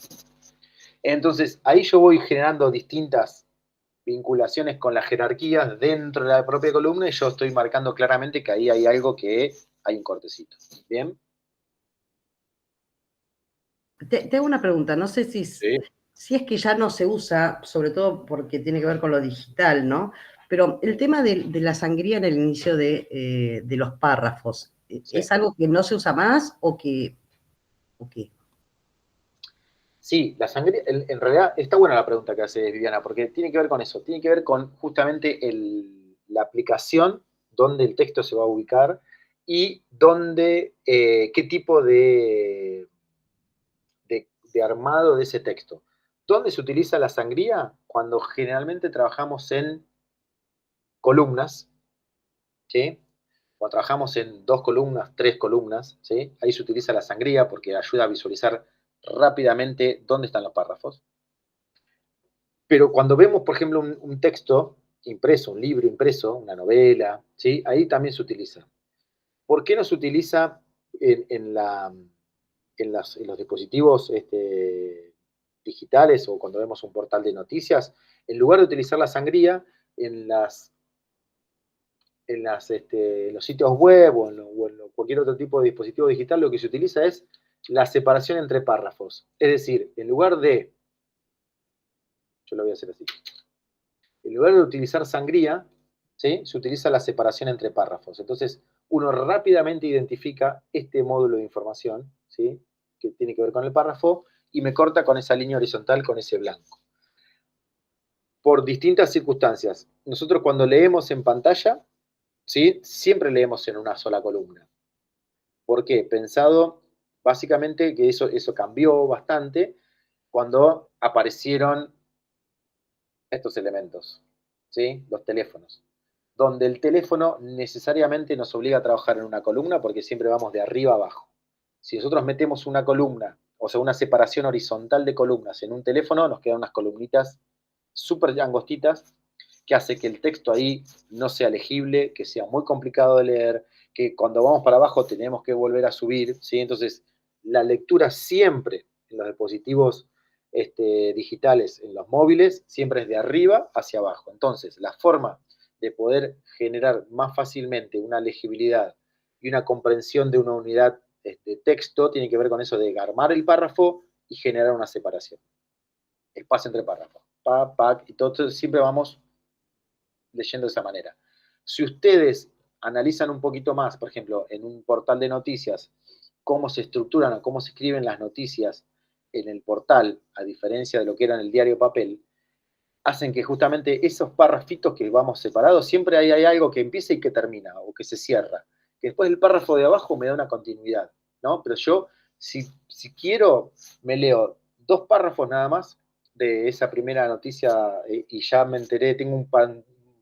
Entonces, ahí yo voy generando distintas vinculaciones con las jerarquías dentro de la propia columna y yo estoy marcando claramente que ahí hay algo que hay un cortecito. ¿Bien? Te hago una pregunta, no sé Sí. si es que ya no se usa, sobre todo porque tiene que ver con lo digital, ¿no? Pero el tema de la sangría en el inicio de los párrafos, Sí. ¿es algo que no se usa más o qué? Sí, la sangría, en realidad está buena la pregunta que hace Viviana, porque tiene que ver con eso, tiene que ver con justamente la aplicación, donde el texto se va a ubicar y dónde, qué tipo de armado de ese texto. ¿Dónde se utiliza la sangría? Cuando generalmente trabajamos en columnas, ¿sí? Cuando trabajamos en 2 columnas, 3 columnas, ¿sí? Ahí se utiliza la sangría porque ayuda a visualizar rápidamente dónde están los párrafos. Pero cuando vemos, por ejemplo, un texto impreso, un libro impreso, una novela, ¿sí? Ahí también se utiliza. ¿Por qué no se utiliza en los dispositivos digitales o cuando vemos un portal de noticias? En lugar de utilizar la sangría, en los sitios web o en cualquier otro tipo de dispositivo digital, lo que se utiliza es la separación entre párrafos. Es decir, en lugar de, yo lo voy a hacer así, en lugar de utilizar sangría, ¿sí? Se utiliza la separación entre párrafos. Entonces, uno rápidamente identifica este módulo de información, ¿sí? Que tiene que ver con el párrafo, y me corta con esa línea horizontal, con ese blanco. Por distintas circunstancias. Nosotros cuando leemos en pantalla, ¿sí? Siempre leemos en una sola columna. ¿Por qué? Pensado básicamente que eso cambió bastante cuando aparecieron estos elementos, ¿sí? Los teléfonos, donde el teléfono necesariamente nos obliga a trabajar en una columna porque siempre vamos de arriba a abajo. Si nosotros metemos una columna, o sea, una separación horizontal de columnas en un teléfono, nos quedan unas columnitas súper angostitas que hace que el texto ahí no sea legible, que sea muy complicado de leer, que cuando vamos para abajo tenemos que volver a subir, ¿sí? Entonces, la lectura siempre en los dispositivos digitales, en los móviles, siempre es de arriba hacia abajo. Entonces, la forma de poder generar más fácilmente una legibilidad y una comprensión de una unidad de texto tiene que ver con eso de armar el párrafo y generar una separación. Espacio entre párrafos. Y todo, siempre vamos leyendo de esa manera. Si ustedes analizan un poquito más, por ejemplo, en un portal de noticias, cómo se estructuran o cómo se escriben las noticias en el portal, a diferencia de lo que era en el diario papel, hacen que justamente esos párrafitos que vamos separados, siempre hay algo que empieza y que termina, o que se cierra. Que después el párrafo de abajo me da una continuidad, ¿no? Pero yo, si quiero, me leo 2 párrafos nada más de esa primera noticia y ya me enteré, tengo un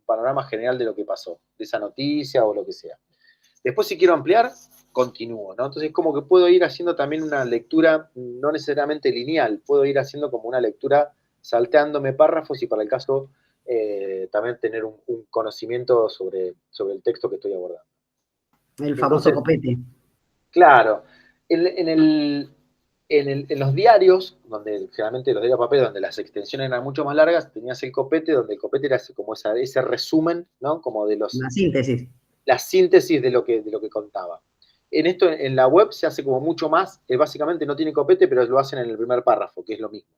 panorama general de lo que pasó, de esa noticia o lo que sea. Después, si quiero ampliar, continúo, ¿no? Entonces, como que puedo ir haciendo también una lectura no necesariamente lineal, puedo ir haciendo como una lectura salteándome párrafos y para el caso también tener un conocimiento sobre el texto que estoy abordando. El famoso Entonces, copete. claro, en los diarios, donde generalmente los diarios de papel, donde las extensiones eran mucho más largas, tenías el copete, donde el copete era como ese resumen, ¿no? Como de Una síntesis. la síntesis de lo que contaba. en la web se hace como mucho más, básicamente no tiene copete, pero lo hacen en el primer párrafo, que es lo mismo.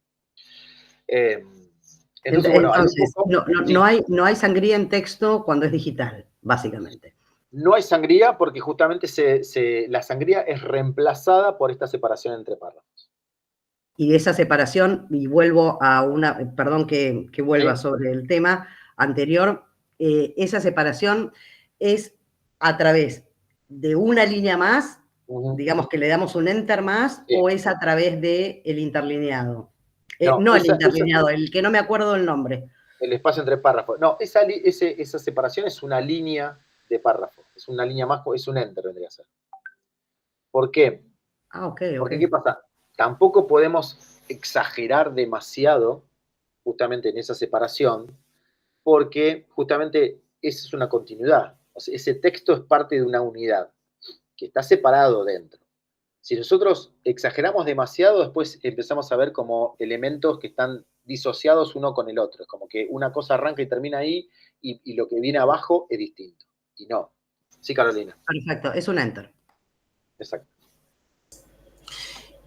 Entonces, bueno, hay un Entonces, poco, sí, no hay sangría en texto cuando es digital, básicamente. no hay sangría porque justamente la sangría es reemplazada por esta separación entre párrafos. Y esa separación, y vuelvo a perdón que vuelva ¿Sí? sobre el tema anterior, esa separación es a través de una línea más, digamos que le damos un enter más, Sí. o es a través del interlineado. No, No el interlineado, el que no me acuerdo el nombre. el espacio entre párrafos. No, esa separación es una línea de párrafo. Es una línea más, es un enter, vendría a ser. ¿Por qué? Ok. Porque, ¿qué pasa? Tampoco podemos exagerar demasiado justamente en esa separación, porque justamente esa es una continuidad. O sea, ese texto es parte de una unidad que está separado dentro. Si nosotros exageramos demasiado, después empezamos a ver como elementos que están disociados uno con el otro. Es como que una cosa arranca y termina ahí y lo que viene abajo es distinto. Y no. Sí, Carolina. Perfecto, es un enter. Exacto.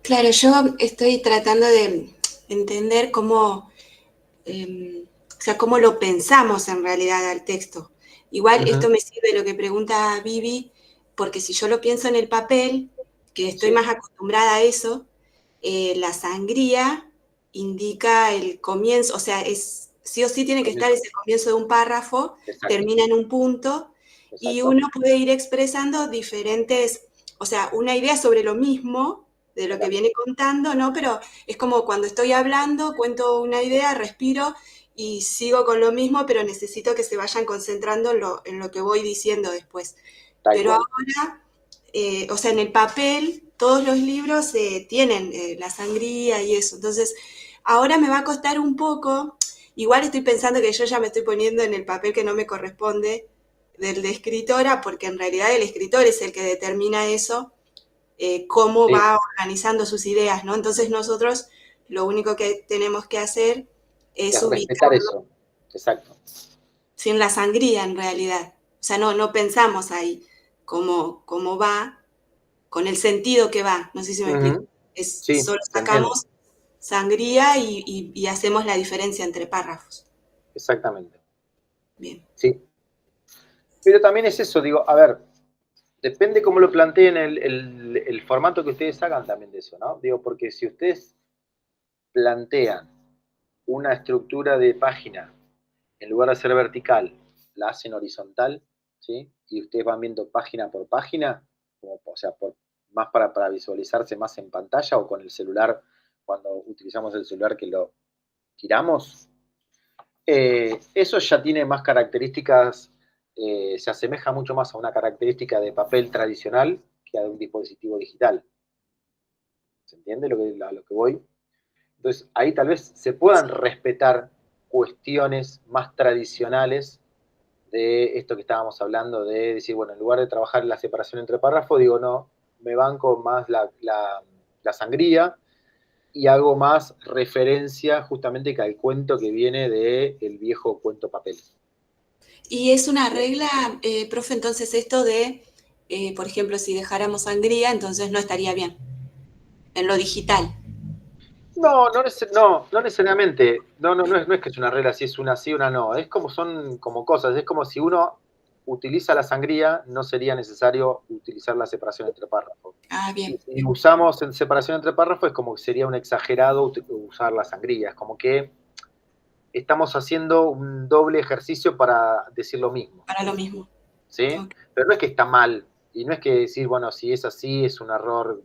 Claro, yo estoy tratando de entender cómo, o sea, cómo lo pensamos en realidad al texto. Igual esto me sirve lo que pregunta Vivi, porque si yo lo pienso en el papel, que estoy Sí. más acostumbrada a eso, la sangría indica el comienzo, o sea, sí o sí tiene que estar ese comienzo de un párrafo, Exacto. termina en un punto, y Exacto. uno puede ir expresando diferentes, o sea, una idea sobre lo mismo, de lo que viene contando, ¿no? Pero es como cuando estoy hablando, cuento una idea, respiro y sigo con lo mismo, pero necesito que se vayan concentrando en lo que voy diciendo después. Tal Pero cual. ahora, o sea, en el papel, todos los libros tienen la sangría y eso. Entonces, ahora me va a costar un poco. Igual estoy pensando que yo ya me estoy poniendo en el papel que no me corresponde del de escritora, porque en realidad el escritor es el que determina eso, cómo Sí. va organizando sus ideas, ¿no? Entonces nosotros lo único que tenemos que hacer es Es respetar ubicarlo eso. Exacto. sin la sangría en realidad. O sea, no pensamos ahí cómo va, con el sentido que va. No sé si me explico. Sí, Solo se entiende. sacamos sangría y hacemos la diferencia entre párrafos. Exactamente. Bien. Sí. Pero también es eso, digo, a ver, depende cómo lo planteen el formato que ustedes hagan también de eso, ¿no? Digo, porque si ustedes plantean una estructura de página, en lugar de ser vertical, la hacen horizontal, ¿sí? Y ustedes van viendo página por página, como, o sea, más para visualizarse más en pantalla o con el celular, cuando utilizamos el celular que lo giramos, eso ya tiene más características, se asemeja mucho más a una característica de papel tradicional que a un dispositivo digital. ¿Se entiende a lo que voy? Entonces, ahí tal vez se puedan respetar cuestiones más tradicionales de esto que estábamos hablando, de decir, bueno, en lugar de trabajar la separación entre párrafos, digo, no, me banco más la sangría y hago más referencia justamente que al cuento que viene del viejo cuento papel. Y es una regla, profe, entonces esto de, por ejemplo, si dejáramos sangría, entonces no estaría bien en lo digital. No necesariamente. No es que es una regla, si es una sí, una no. Es como son como cosas. Es como si uno utiliza la sangría, no sería necesario utilizar la separación entre párrafos. Ah, Y bien. si usamos en separación entre párrafos, es como que sería un exagerado usar la sangría. Es como que estamos haciendo un doble ejercicio para decir lo mismo. Para lo mismo. ¿Sí? Okay. Pero no es que está mal. Y no es que decir, bueno, si es así, es un error.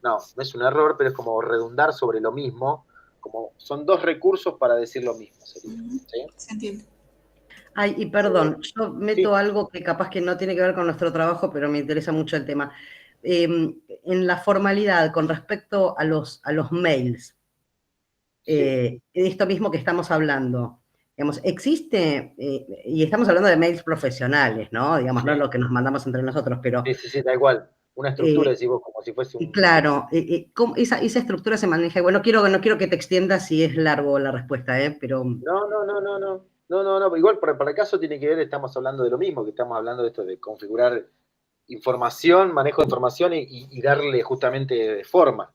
No es un error, pero es como redundar sobre lo mismo. Como son dos recursos para decir lo mismo, sería. ¿Sí? Se entiende. Ay, y perdón, yo meto Sí. algo que capaz que no tiene que ver con nuestro trabajo, pero me interesa mucho el tema. En la formalidad con respecto a los mails, esto mismo que estamos hablando, digamos, existe, y estamos hablando de mails profesionales, ¿no? Digamos, no lo que nos mandamos entre nosotros, pero Sí, da igual. Una estructura, decís vos, como si fuese un... claro, ¿cómo esa estructura se maneja? Bueno, no quiero que te extiendas si es largo la respuesta, pero... No. Igual para el caso tiene que ver, estamos hablando de lo mismo, que estamos hablando de esto de configurar información, manejo de información y darle justamente forma.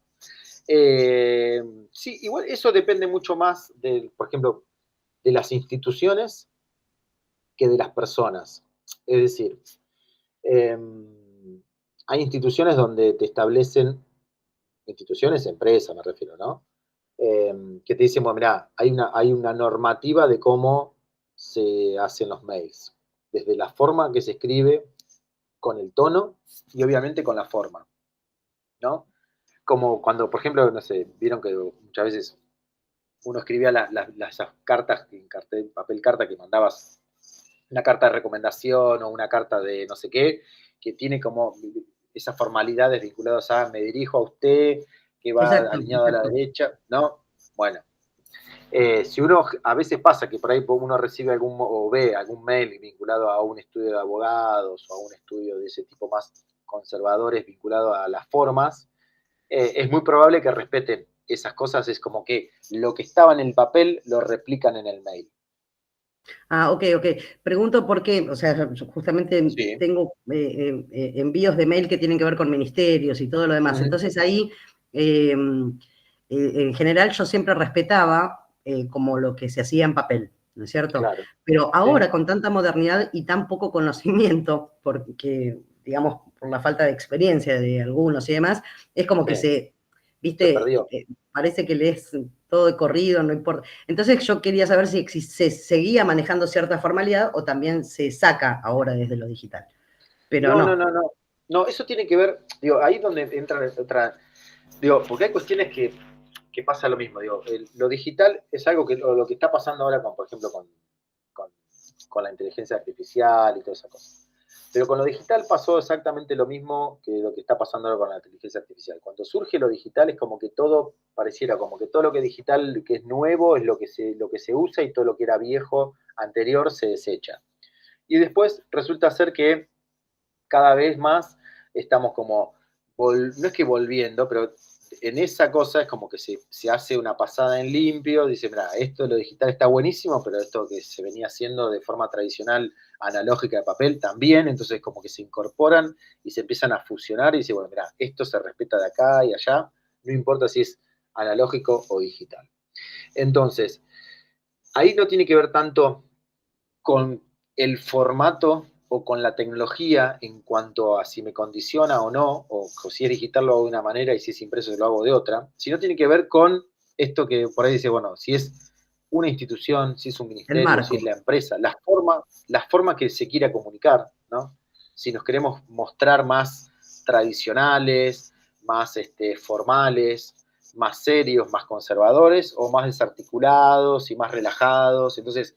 Sí, igual eso depende mucho más, por ejemplo, de las instituciones que de las personas. Es decir, eh, hay instituciones donde te establecen, instituciones, empresas me refiero, ¿no? Que te dicen, bueno, mirá, hay una normativa de cómo se hacen los mails, desde la forma que se escribe, con el tono y obviamente con la forma, ¿no? Como cuando, por ejemplo, no sé, vieron que muchas veces uno escribía esas cartas, papel carta que mandabas, una carta de recomendación o una carta de no sé qué, que tiene como esas formalidades vinculadas a me dirijo a usted, que va Exacto, alineado a la exacto. derecha, ¿no? Bueno, si uno, a veces pasa que por ahí uno recibe o ve algún mail vinculado a un estudio de abogados o a un estudio de ese tipo más conservadores vinculado a las formas, es muy probable que respeten esas cosas, es como que lo que estaba en el papel lo replican en el mail. Ah, ok, ok. Pregunto por qué, o sea, yo justamente Sí. tengo envíos de mail que tienen que ver con ministerios y todo lo demás. Ujú. Entonces ahí, en general, yo siempre respetaba como lo que se hacía en papel, ¿no es cierto? Claro. Pero Sí. ahora, con tanta modernidad y tan poco conocimiento, porque, digamos, por la falta de experiencia de algunos y demás, es como que Sí. se, Se viste, perdió. parece que lees todo de corrido, no importa. Entonces yo quería saber si se seguía manejando cierta formalidad o también se saca ahora desde lo digital. Pero No, no, no. no, no. No, eso tiene que ver, digo, ahí es donde entra otra, digo, porque hay cuestiones que pasa lo mismo, digo, lo digital es algo que lo que está pasando ahora con, por ejemplo, con, con la inteligencia artificial y toda esa cosa. Pero con lo digital pasó exactamente lo mismo que lo que está pasando ahora con la inteligencia artificial. Cuando surge lo digital es como que todo pareciera, como que todo lo que es digital, que es nuevo, es lo que se usa y todo lo que era viejo, anterior, se desecha. Y después resulta ser que cada vez más estamos como, no es que volviendo, pero en esa cosa es como que se hace una pasada en limpio, dice, mira, esto de lo digital está buenísimo, pero esto que se venía haciendo de forma tradicional, analógica de papel también, entonces como que se incorporan y se empiezan a fusionar y dice, bueno, mira, esto se respeta de acá y allá, no importa si es analógico o digital. Entonces, ahí no tiene que ver tanto con el formato o con la tecnología en cuanto a si me condiciona o no, o si es digital lo hago de una manera y si es impreso lo hago de otra, sino tiene que ver con esto que por ahí dice, bueno, si es una institución, si es un El ministerio, si es marco. la empresa, la forma que se quiera comunicar, ¿no? Si nos queremos mostrar más tradicionales, más formales, más serios, más conservadores, o más desarticulados y más relajados. Entonces,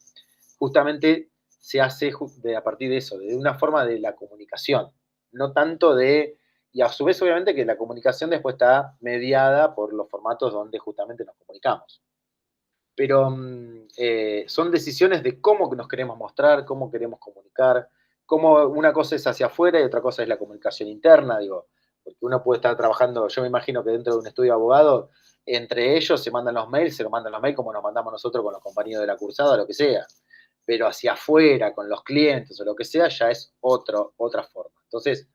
justamente se hace a partir de eso, de una forma de la comunicación, no tanto de, y a su vez obviamente que la comunicación después está mediada por los formatos donde justamente nos comunicamos. Pero son decisiones de cómo nos queremos mostrar, cómo queremos comunicar, cómo una cosa es hacia afuera y otra cosa es la comunicación interna, digo, porque uno puede estar trabajando, yo me imagino que dentro de un estudio de abogado, entre ellos se mandan los mails, se lo mandan los mails como nos mandamos nosotros con los compañeros de la cursada, lo que sea, pero hacia afuera, con los clientes o lo que sea, ya es otra forma. Entonces,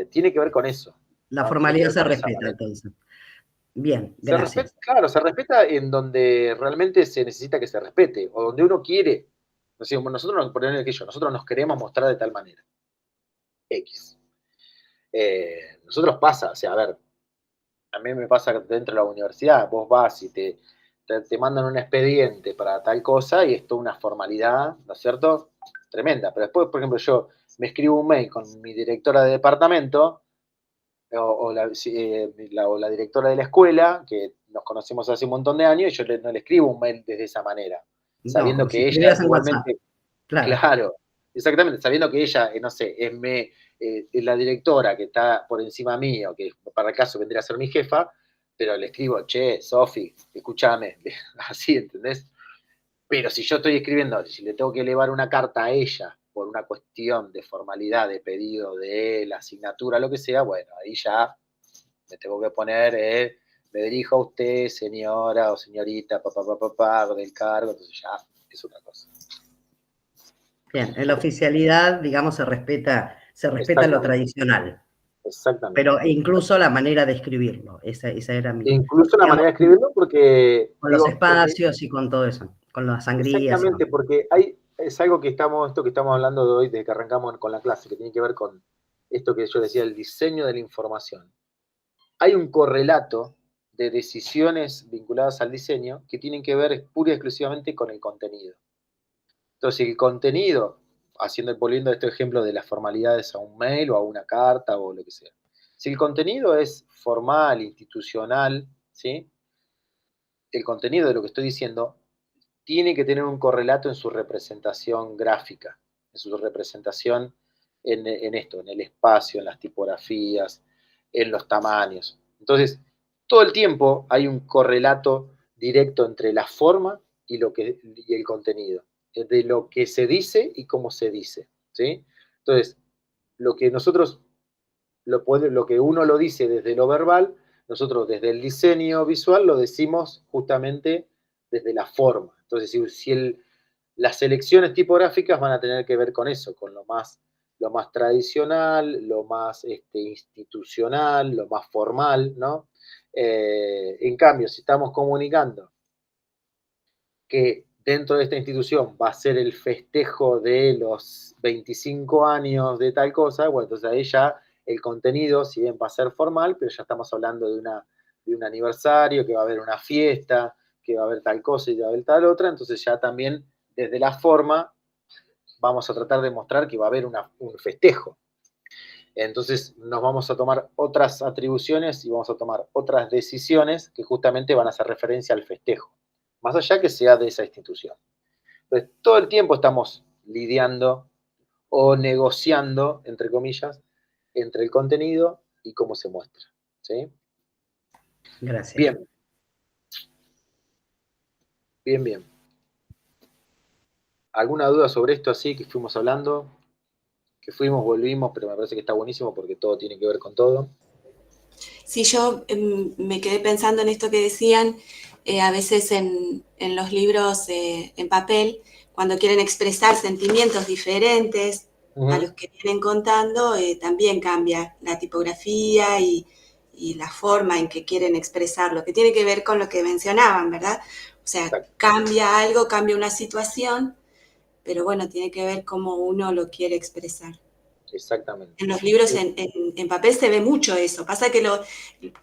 tiene que ver con eso, La ¿no? Tiene que formalidad ver se con esa respeta, manera. entonces. Bien, Se respeta, gracias. claro, se respeta en donde realmente se necesita que se respete, o donde uno quiere. O sea, nosotros, por ejemplo, nosotros nos queremos mostrar de tal manera. X. Nosotros pasa, o sea, a ver, a mí me pasa dentro de la universidad, vos vas y te mandan un expediente para tal cosa y es toda una formalidad, ¿no es cierto? Tremenda. Pero después, por ejemplo, yo me escribo un mail con mi directora de departamento o la directora de la escuela, que nos conocemos hace un montón de años, y yo no le escribo un mail desde esa manera, No, sabiendo como si que ella escribieras en WhatsApp. igualmente, Claro. claro, exactamente, sabiendo que ella, no sé, es la directora que está por encima mío, que para el caso vendría a ser mi jefa, pero le escribo, che, Sofi, escúchame, así, ¿entendés? Pero si yo estoy escribiendo, si le tengo que elevar una carta a ella por una cuestión de formalidad, de pedido de la asignatura, lo que sea, bueno, ahí ya me tengo que poner, me dirijo a usted, señora o señorita, papá, del cargo, entonces ya es otra cosa. Bien, en la oficialidad, digamos, se respeta se respeta lo Exactamente. tradicional. Exactamente. Pero incluso la manera de escribirlo, esa era mi... Incluso la digamos, manera de escribirlo, porque, con los digo, porque espacios y con todo eso, con las sangrías y con... exactamente, porque es algo que esto que estamos hablando de hoy, desde que arrancamos con la clase, que tiene que ver con esto que yo decía, el diseño de la información. Hay un correlato de decisiones vinculadas al diseño que tienen que ver pura y exclusivamente con el contenido. Entonces, el contenido, volviendo a este ejemplo de las formalidades a un mail o a una carta o lo que sea. Si el contenido es formal, institucional, ¿sí? El contenido de lo que estoy diciendo tiene que tener un correlato en su representación gráfica, en su representación en esto, en el espacio, en las tipografías, en los tamaños. Entonces, todo el tiempo hay un correlato directo entre la forma y el contenido, de lo que se dice y cómo se dice, ¿sí? Entonces, lo que nosotros, lo que uno lo dice desde lo verbal, nosotros desde el diseño visual lo decimos justamente desde la forma. Entonces, las selecciones tipográficas van a tener que ver con eso, con lo más tradicional, lo más institucional, lo más formal, ¿no? En cambio, si estamos comunicando que dentro de esta institución va a ser el festejo de los 25 años de tal cosa, bueno, entonces ahí ya el contenido, si bien va a ser formal, pero ya estamos hablando de un aniversario, que va a haber una fiesta, que va a haber tal cosa y va a haber tal otra, entonces ya también desde la forma vamos a tratar de mostrar que va a haber un festejo. Entonces nos vamos a tomar otras atribuciones y vamos a tomar otras decisiones que justamente van a hacer referencia al festejo, más allá que sea de esa institución. Entonces, todo el tiempo estamos lidiando o negociando, entre comillas, entre el contenido y cómo se muestra. ¿Sí? Gracias. Bien, bien, bien. ¿Alguna duda sobre esto así que fuimos hablando? Que fuimos, volvimos, pero me parece que está buenísimo porque todo tiene que ver con todo. Sí, yo me quedé pensando en esto que decían, a veces en los libros en papel, cuando quieren expresar sentimientos diferentes a los que vienen contando, también cambia la tipografía y la forma en que quieren expresarlo, que tiene que ver con lo que mencionaban, ¿verdad? O sea, Exacto. cambia algo, cambia una situación, pero bueno, tiene que ver cómo uno lo quiere expresar. Exactamente. En los libros en papel se ve mucho eso. Pasa que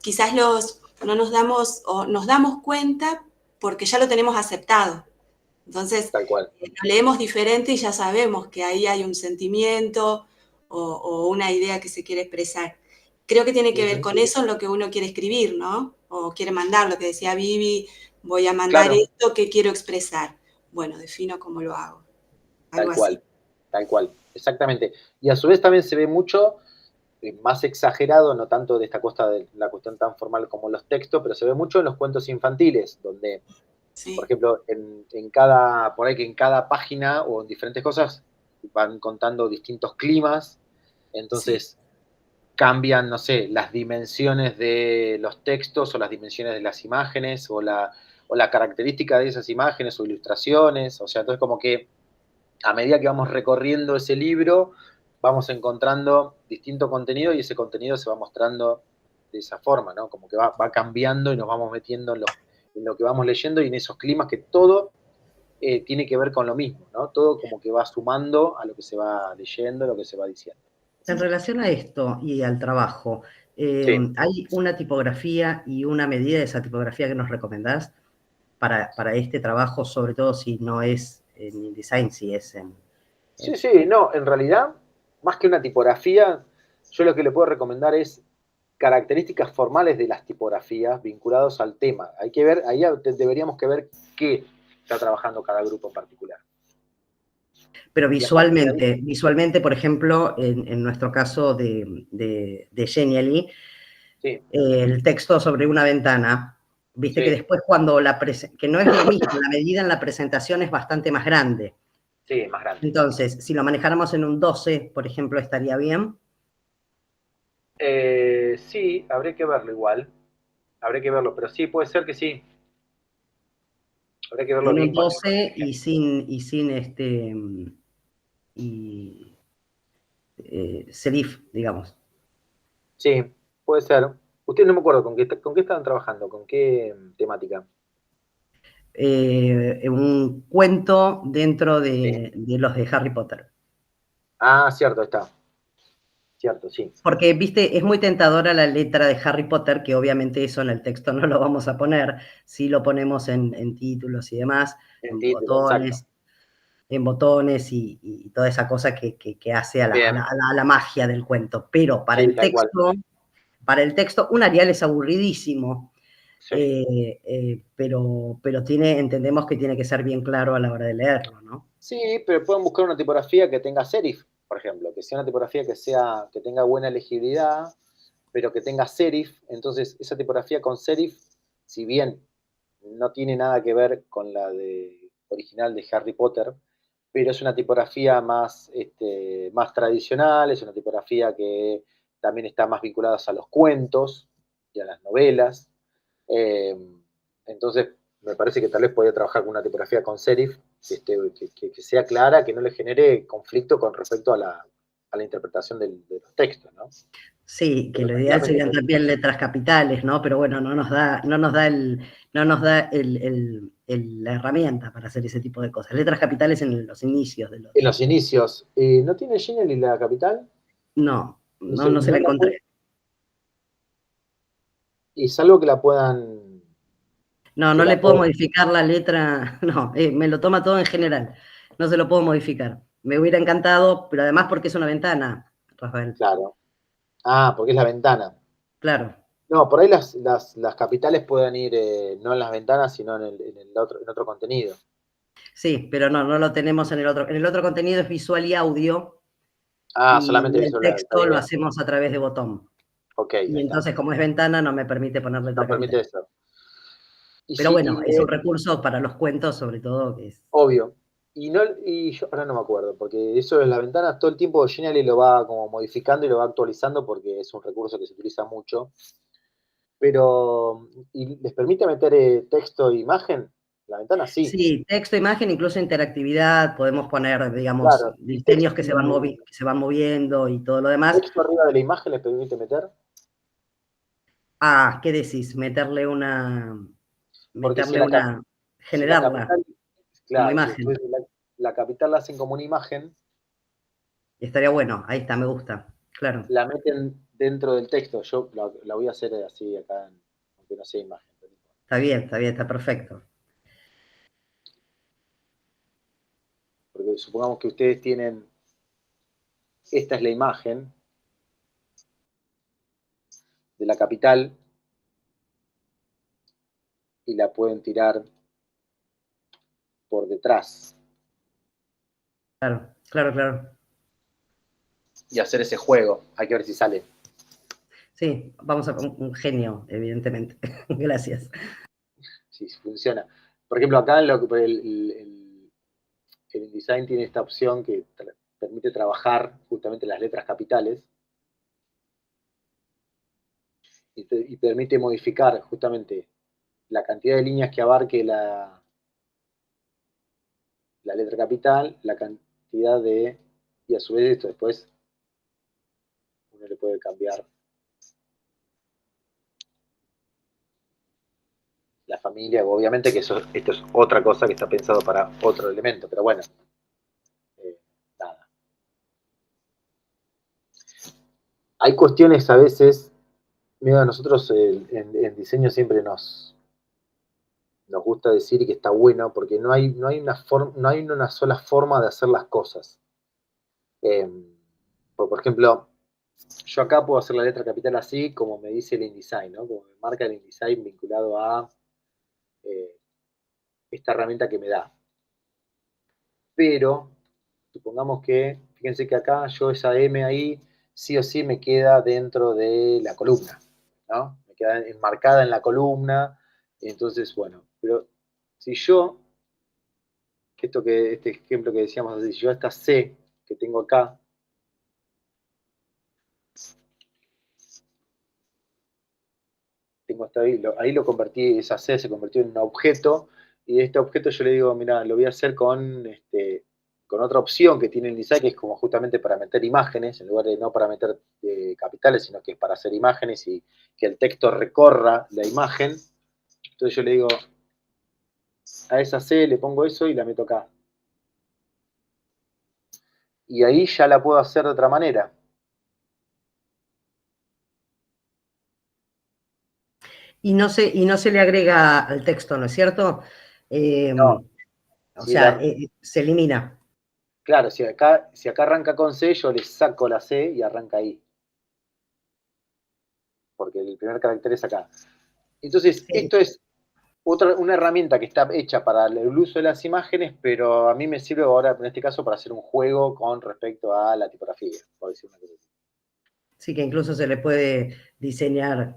quizás no nos damos o nos damos cuenta porque ya lo tenemos aceptado. Entonces, Tal cual. lo leemos diferente y ya sabemos que ahí hay un sentimiento o una idea que se quiere expresar. Creo que tiene que ver con eso en lo que uno quiere escribir, ¿no? O quiere mandar, lo que decía Vivi, voy a mandar Claro, esto que quiero expresar. Bueno, defino cómo lo hago. Algo tal así. cual, tal cual, exactamente. Y a su vez también se ve mucho, más exagerado, no tanto de esta cosa de la cuestión tan formal como los textos, pero se ve mucho en los cuentos infantiles, donde, por Sí, ejemplo, por ahí que en cada página o en diferentes cosas van contando distintos climas, sí. entonces cambian, no sé, las dimensiones de los textos o las dimensiones de las imágenes o la característica de esas imágenes o ilustraciones, o sea, entonces como que a medida que vamos recorriendo ese libro, vamos encontrando distinto contenido y ese contenido se va mostrando de esa forma, ¿no? Como que va cambiando y nos vamos metiendo en lo que vamos leyendo y en esos climas que todo tiene que ver con lo mismo, ¿no? Todo como que va sumando a lo que se va leyendo, a lo que se va diciendo. En relación a esto y al trabajo, Sí. ¿hay una tipografía y una medida de esa tipografía que nos recomendás para este trabajo, sobre todo si no es en InDesign, si es Sí, sí, no, en realidad, más que una tipografía, yo lo que le puedo recomendar es características formales de las tipografías vinculados al tema. Hay que ver, ahí deberíamos que ver qué está trabajando cada grupo en particular. pero Y a partir de ahí, visualmente, por ejemplo, en nuestro caso de Genially, sí, el texto sobre una ventana, viste que sí, después que no es lo mismo, la medida en la presentación es bastante más grande. sí, más grande. Entonces, si lo manejáramos en un 12, por ejemplo, estaría bien. Sí, habría que verlo igual, habría que verlo, pero sí, puede ser que sí, habría que verlo En un bien con el 12 ejemplo. y sin y serif, digamos. Sí, puede ser. Ustedes no me acuerdo con qué estaban trabajando, con qué temática. Un cuento dentro Sí. de los de Harry Potter. Ah, cierto, está. Cierto, sí. Porque, viste, es muy tentadora la letra de Harry Potter, que obviamente eso en el texto no lo vamos a poner, sí lo ponemos en títulos y demás, En en título, exacto. botones, y toda esa cosa que hace a Bien. la magia del cuento. Pero Sí, tal cual. para el texto, un Arial es aburridísimo, Sí. pero entendemos que tiene que ser bien claro a la hora de leerlo, ¿no? Sí, pero pueden buscar una tipografía que tenga serif, por ejemplo, que sea una tipografía que tenga buena legibilidad, pero que tenga serif. Entonces, esa tipografía con serif, si bien no tiene nada que ver con la original de Harry Potter, pero es una tipografía más tradicional, es una tipografía que también está más vinculada a los cuentos y a las novelas. Eh, entonces, me parece que tal vez podría trabajar con una tipografía con serif que sea clara, que no le genere conflicto con respecto a la interpretación de los textos, ¿no? Sí, que Pero lo ideal tranquilamente serían puede también ser. letras capitales, ¿no? Pero bueno, la herramienta para hacer ese tipo de cosas. Letras capitales en los inicios de En los. los inicios, ¿no tiene Genial la capital? No, No, sé, no se no la la puede, encontré. y salvo que la puedan, No, que no la le puedo puedan, modificar la letra, no, me lo toma todo en general. No se lo puedo modificar. Me hubiera encantado, pero además porque es una ventana, Rafael. claro. Ah, porque es la ventana. Claro. No, por ahí las capitales pueden ir no en las ventanas, sino en otro contenido. Sí, pero no lo tenemos en el otro. En el otro contenido es visual y audio, Ah, solamente y el visual, está texto lo bien. hacemos a través de botón. Ok, ahí Y está. entonces, como es ventana, no me permite poner No letra permite capital. eso. Y Pero sí, bueno, es un recurso para los cuentos, sobre todo, que es. obvio. Y yo ahora no me acuerdo, porque eso de las ventanas todo el tiempo Genially lo va como modificando y lo va actualizando porque es un recurso que se utiliza mucho. Pero, ¿y les permite meter texto e imagen? La ventana sí. Sí, texto, imagen, incluso interactividad, podemos poner, digamos, Claro. ¿Y diseños que se van moviendo y todo lo demás. texto arriba de la imagen les permite meter? Ah, ¿qué decís? Meterle una, Porque si meterle la, cap- una, si la generarla capital, como claro, si imagen. después la capital la hacen como una imagen, Estaría bueno, ahí está, me gusta, claro. la meten dentro del texto. Yo la voy a hacer así acá, aunque no sea imagen. Pero no importa. Está bien, está perfecto. Porque supongamos que ustedes tienen, esta es la imagen de la capital y la pueden tirar por detrás Claro, claro, claro. y hacer ese juego. Hay que ver si sale. Sí, vamos a un genio, evidentemente. Gracias. Si funciona. Por ejemplo, acá el InDesign tiene esta opción que permite trabajar justamente las letras capitales y permite modificar justamente la cantidad de líneas que abarque la letra capital, la cantidad y a su vez esto después uno le puede cambiar la familia, obviamente que esto es otra cosa que está pensado para otro elemento, pero bueno, nada. Hay cuestiones a veces, mira, a nosotros en diseño siempre nos gusta decir que está bueno porque no hay una sola forma de hacer las cosas. Eh, por ejemplo, yo acá puedo hacer la letra capital así como me dice el InDesign, ¿no? Como me marca el InDesign vinculado a eh, esta herramienta que me da. Pero, supongamos que, fíjense que acá yo esa M ahí, sí o sí me queda dentro de la columna, ¿no? Me queda enmarcada en la columna, entonces, bueno, pero si yo, este ejemplo que decíamos así, si yo esta C que tengo acá, tengo hasta ahí lo convertí, esa C se convirtió en un objeto, y este objeto yo le digo, mira, lo voy a hacer con otra opción que tiene InDesign, que es como justamente para meter imágenes, en lugar de no para meter capitales, sino que es para hacer imágenes y que el texto recorra la imagen. Entonces yo le digo, a esa C le pongo eso y la meto acá. Y ahí ya la puedo hacer de otra manera. Y no se le agrega al texto, ¿no es cierto? No, O si sea, la, se elimina. claro, si acá arranca con C, yo le saco la C y arranca ahí. Porque el primer carácter es acá. Entonces, Sí. esto es una herramienta que está hecha para el uso de las imágenes, pero a mí me sirve ahora, en este caso, para hacer un juego con respecto a la tipografía, por decir una cosa así. Sí, que incluso se le puede diseñar,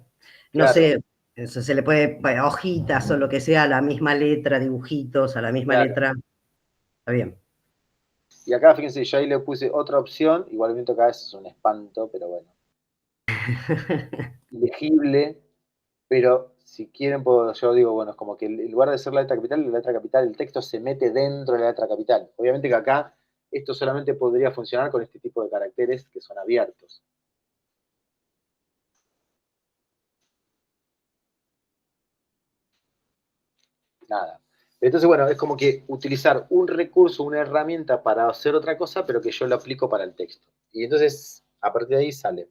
no Claro, sé, se le puede, bueno, hojitas o lo que sea, a la misma letra, dibujitos, a la misma claro. letra. Está bien. Y acá, fíjense, yo ahí le puse otra opción, igualmente acá es un espanto, pero bueno, legible, pero si quieren, yo digo, bueno, es como que en lugar de ser la letra capital, el texto se mete dentro de la letra capital. Obviamente que acá esto solamente podría funcionar con este tipo de caracteres que son abiertos. Nada. Entonces, bueno, es como que utilizar un recurso, una herramienta para hacer otra cosa, pero que yo lo aplico para el texto. Y entonces, a partir de ahí sale.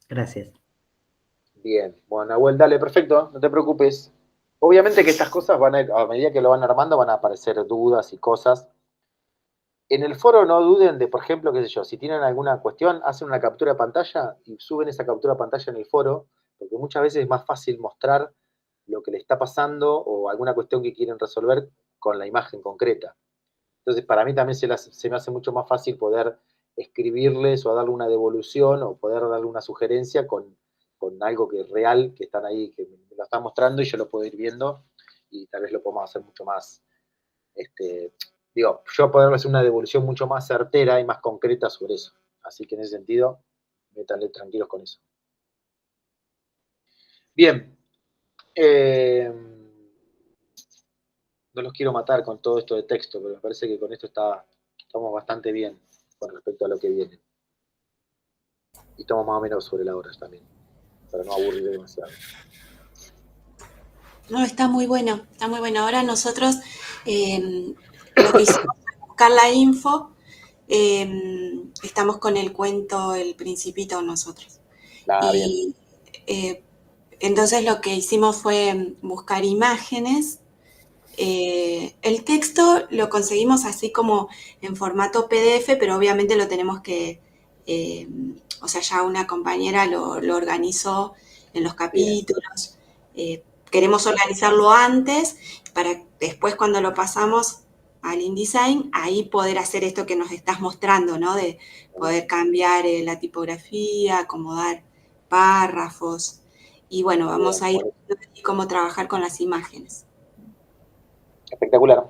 Gracias. Bien, bueno, Nahuel, dale, perfecto, no te preocupes. Obviamente que estas cosas a medida que lo van armando, van a aparecer dudas y cosas. En el foro no duden de, por ejemplo, qué sé yo, si tienen alguna cuestión, hacen una captura de pantalla y suben esa captura de pantalla en el foro, porque muchas veces es más fácil mostrar lo que le está pasando o alguna cuestión que quieren resolver con la imagen concreta. Entonces, para mí también se me hace mucho más fácil poder escribirles o darle una devolución o poder darle una sugerencia con algo que es real, que están ahí, que me lo están mostrando y yo lo puedo ir viendo y tal vez lo podemos hacer mucho más, yo poder hacer una devolución mucho más certera y más concreta sobre eso. Así que en ese sentido, métanle tranquilos con eso. Bien, no los quiero matar con todo esto de texto, pero me parece que con esto estamos bastante bien con respecto a lo que viene. Y estamos más o menos sobre la hora también, para no aburrir demasiado. No, está muy bueno, está muy bueno. Ahora nosotros lo que hicimos fue buscar la info, estamos con el cuento El Principito nosotros. Bien. Y entonces lo que hicimos fue buscar imágenes. El texto lo conseguimos así como en formato PDF, pero obviamente lo tenemos que, eh, o sea, ya una compañera lo organizó en los Bien. capítulos. Queremos organizarlo antes para después cuando lo pasamos al InDesign, ahí poder hacer esto que nos estás mostrando, ¿no? De poder cambiar la tipografía, acomodar párrafos. Y bueno, vamos Bien. a ir Bueno, viendo cómo trabajar con las imágenes. espectacular.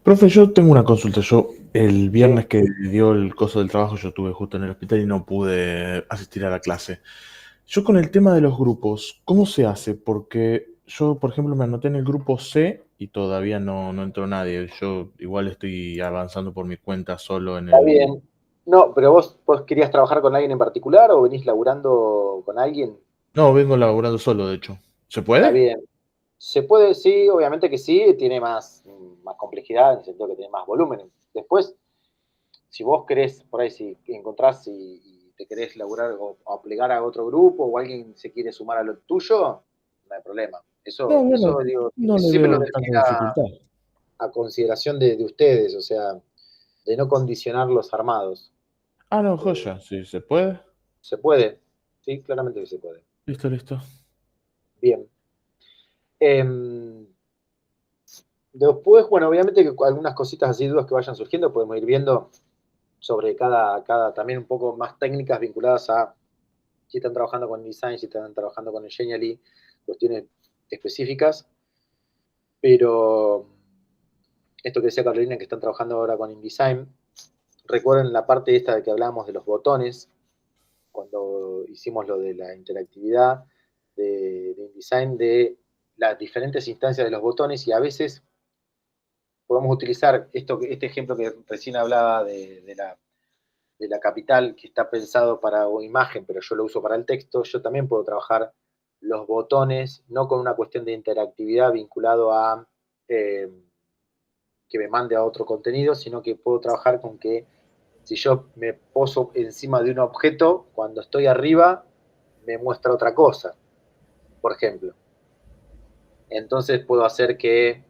Profe, yo tengo una consulta. Yo el Sí. viernes que dio el coso del trabajo, yo estuve justo en el hospital y no pude asistir a la clase. Yo con el tema de los grupos, ¿cómo se hace? Porque yo, por ejemplo, me anoté en el grupo C y todavía no entró nadie. Yo igual estoy avanzando por mi cuenta solo en Está el... bien. No, pero vos querías trabajar con alguien en particular o venís laburando con alguien. No, vengo laburando solo, de hecho. ¿Se Está puede? bien. Se puede, sí, obviamente que sí, tiene más complejidad en el sentido que tiene más volumen. Después, si vos querés, por ahí, si encontrás y te querés laburar o plegar a otro grupo o alguien se quiere sumar a lo tuyo, no hay problema. No, Eso bueno, digo, no eso le siempre lo veo tanta dejaría dificultad. a consideración de ustedes, o sea, de no condicionar los armados. Ah, no, Eh, joya, sí, se puede. ¿Se puede? Sí, claramente que se puede. Listo, listo. Bien. Em, Después, bueno, obviamente que algunas cositas así, dudas que vayan surgiendo, podemos ir viendo sobre también un poco más técnicas vinculadas a si están trabajando con design, si están trabajando con el Genially, cuestiones específicas, pero esto que decía Carolina, que están trabajando ahora con InDesign, recuerden la parte esta de que hablábamos de los botones, cuando hicimos lo de la interactividad, de InDesign de las diferentes instancias de los botones, y a veces podemos utilizar este ejemplo que recién hablaba de la capital, que está pensado para imagen, pero yo lo uso para el texto. Yo también puedo trabajar los botones, no con una cuestión de interactividad vinculado a que me mande a otro contenido, sino que puedo trabajar con que si yo me poso encima de un objeto, cuando estoy arriba me muestra otra cosa, por ejemplo. Entonces puedo hacer que,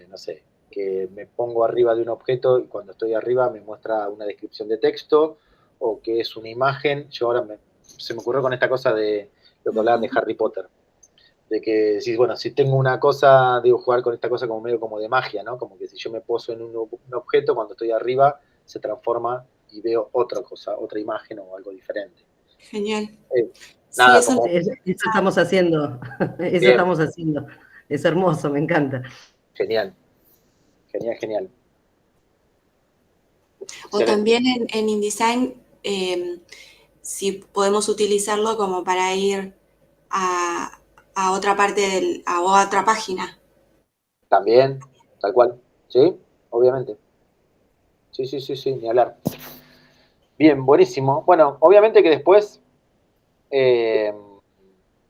no sé, que me pongo arriba de un objeto y cuando estoy arriba me muestra una descripción de texto, o que es una imagen. Yo ahora se me ocurrió con esta cosa de lo que hablaban de Harry Potter, de que si tengo una cosa, digo, jugar con esta cosa como medio como de magia, ¿no? Como que si yo me poso en un objeto, cuando estoy arriba se transforma y veo otra cosa, otra imagen o algo diferente. Genial. Nada, sí, Eso estamos haciendo, eso estamos haciendo. Es hermoso, me encanta. Genial. Genial. O también en InDesign, si podemos utilizarlo como para ir a otra parte a otra página. También, tal cual. ¿Sí? Obviamente. Sí, ni hablar. Bien, buenísimo. Bueno, obviamente que después,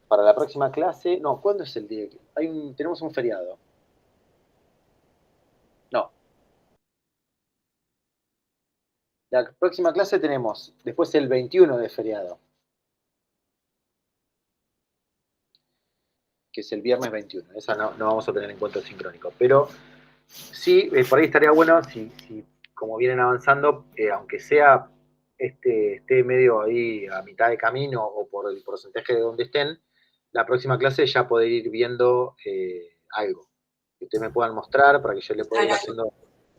para la próxima clase, no, ¿cuándo es el día? Tenemos un feriado. No. La próxima clase tenemos después el 21 de feriado, que es el viernes 21. Esa no vamos a tener encuentro sincrónico. Pero sí, por ahí estaría bueno si como vienen avanzando, aunque sea esté medio ahí a mitad de camino o por el porcentaje de donde estén, la próxima clase ya poder ir viendo algo que ustedes me puedan mostrar para que yo le pueda ir haciendo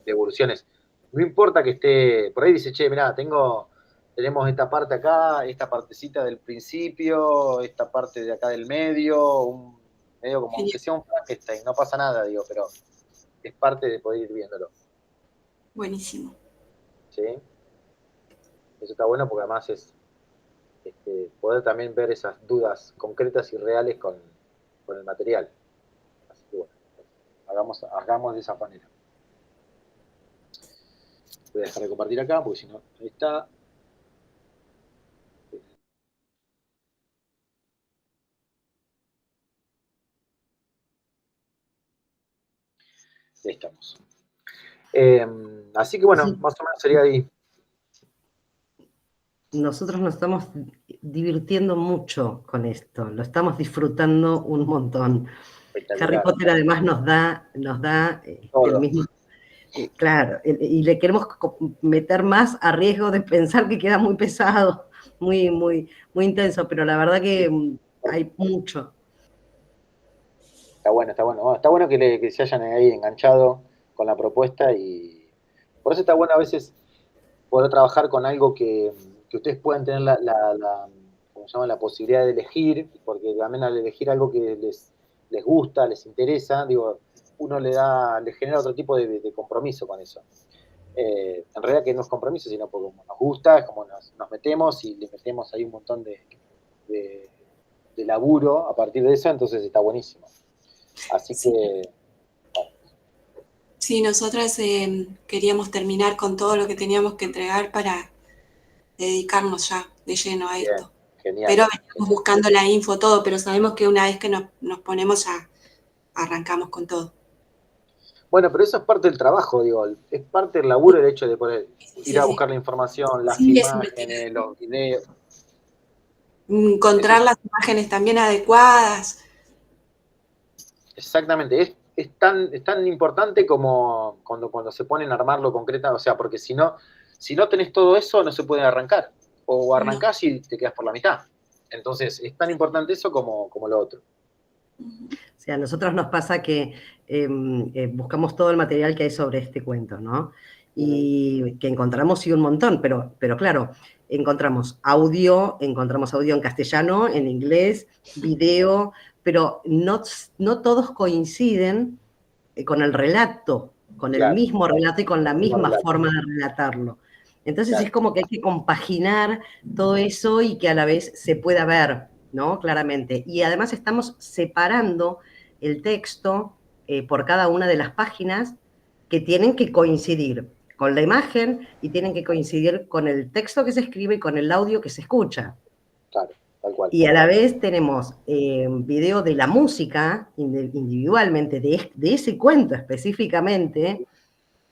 devoluciones. No importa que esté, por ahí dice, che, mirá, tenemos esta parte acá, esta partecita del principio, esta parte de acá del medio, medio como aunque sea un Frankenstein, no pasa nada, digo, pero es parte de poder ir viéndolo. Buenísimo. ¿Sí? Eso está bueno porque además es poder también ver esas dudas concretas y reales con el material. Así que bueno, hagamos de esa manera. Voy a dejar de compartir acá porque si no, ahí está. Ahí estamos. Así que bueno, sí, más o menos sería ahí. Nosotros nos estamos divirtiendo mucho con esto, lo estamos disfrutando un montón. Harry Potter además nos da el mismo, claro, y le queremos meter más a riesgo de pensar que queda muy pesado, muy intenso, pero la verdad que hay mucho. Está bueno. Está bueno que se hayan ahí enganchado con la propuesta, y por eso está bueno a veces poder trabajar con algo que ustedes puedan tener ¿cómo se llama?, la posibilidad de elegir, porque también al elegir algo que les gusta, les interesa, digo, uno le genera otro tipo de compromiso con eso. En realidad que no es compromiso, sino porque como nos gusta, es como nos metemos y le metemos ahí un montón de laburo a partir de eso, entonces está buenísimo. Así que... Bueno. Sí, nosotras queríamos terminar con todo lo que teníamos que entregar para dedicarnos ya de lleno a esto. Genial. Pero venimos buscando la info, todo, pero sabemos que una vez que nos ponemos ya arrancamos con todo. Bueno, pero eso es parte del trabajo, digo, es parte del laburo el hecho de poder ir a buscar la información, las imágenes, los videos. Encontrar las imágenes también adecuadas. Exactamente, es tan importante como cuando se ponen a armarlo concreta, o sea, porque si no tenés todo eso, no se puede arrancar. O arrancás y te quedas por la mitad. Entonces, es tan importante eso como lo otro. O sea, a nosotros nos pasa que buscamos todo el material que hay sobre este cuento, ¿no? Y que encontramos sí un montón, pero claro, encontramos audio en castellano, en inglés, video, pero no todos coinciden con el relato, con el mismo relato y con la misma forma de relatarlo. Entonces es como que hay que compaginar todo eso y que a la vez se pueda ver ¿no? Claramente. Y además estamos separando el texto por cada una de las páginas que tienen que coincidir con la imagen y tienen que coincidir con el texto que se escribe y con el audio que se escucha. Claro, tal cual. Y a la vez tenemos video de la música individualmente, de ese cuento específicamente,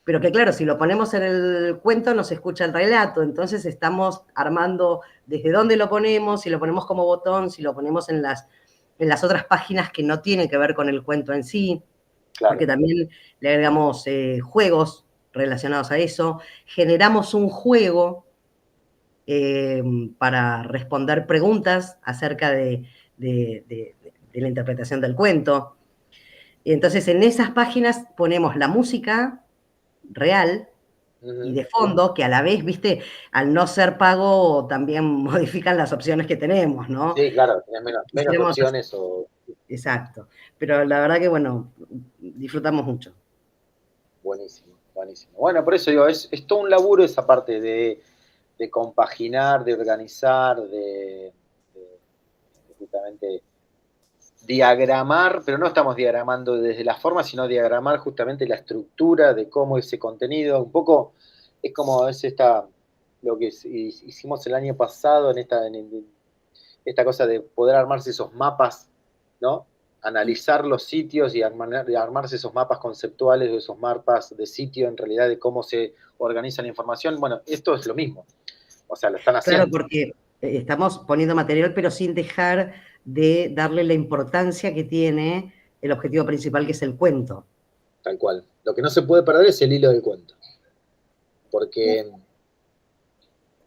pero que claro, si lo ponemos en el cuento no se escucha el relato, entonces estamos armando desde dónde lo ponemos, si lo ponemos como botón, si lo ponemos en las otras páginas que no tienen que ver con el cuento en sí, Claro. porque también le agregamos juegos relacionados a eso, generamos un juego para responder preguntas acerca de la interpretación del cuento. Y entonces en esas páginas ponemos la música real y de fondo, que a la vez, viste, al no ser pago también modifican las opciones que tenemos, ¿no? Sí, claro, tenés menos opciones o... Exacto. Pero la verdad que, bueno, disfrutamos mucho. Buenísimo, buenísimo. Bueno, por eso digo, es todo un laburo esa parte de compaginar, de organizar, de justamente diagramar, pero no estamos diagramando desde la forma, sino diagramar justamente la estructura de cómo ese contenido, un poco es como es lo que hicimos el año pasado en esta cosa de poder armarse esos mapas, ¿no? Analizar los sitios y armarse esos mapas conceptuales o esos mapas de sitio en realidad de cómo se organiza la información. Bueno, esto es lo mismo. O sea, lo están haciendo. Claro, porque estamos poniendo material, pero sin dejar de darle la importancia que tiene el objetivo principal, que es el cuento. Tal cual. Lo que no se puede perder es el hilo del cuento. Porque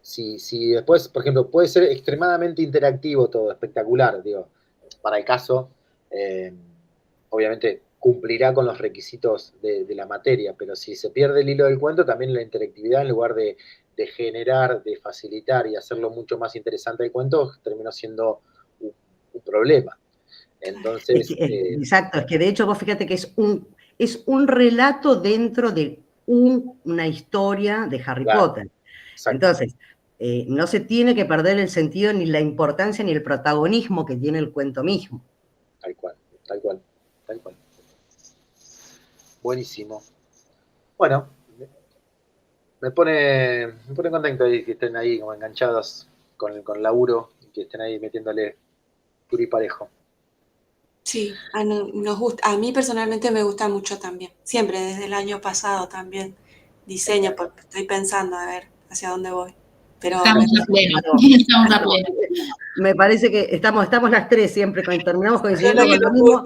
si después, por ejemplo, puede ser extremadamente interactivo todo, espectacular, digo, para el caso, obviamente cumplirá con los requisitos de la materia, pero si se pierde el hilo del cuento, también la interactividad, en lugar de generar, de facilitar y hacerlo mucho más interesante el cuento, terminó siendo un problema. Entonces, exacto, es que de hecho vos fíjate que es un relato dentro de una historia de Harry Potter. Exacto. Entonces, no se tiene que perder el sentido, ni la importancia, ni el protagonismo que tiene el cuento mismo. Tal cual, tal cual, tal cual. Buenísimo. Bueno, me pone contento que estén ahí como enganchados con el laburo y que estén ahí metiéndole duro y parejo. Sí, nos gusta. A mí personalmente me gusta mucho también. Siempre, desde el año pasado también diseño, porque estoy pensando a ver hacia dónde voy. Pero estamos a pleno. Me parece que estamos las tres siempre, cuando terminamos coincidiendo con lo mismo,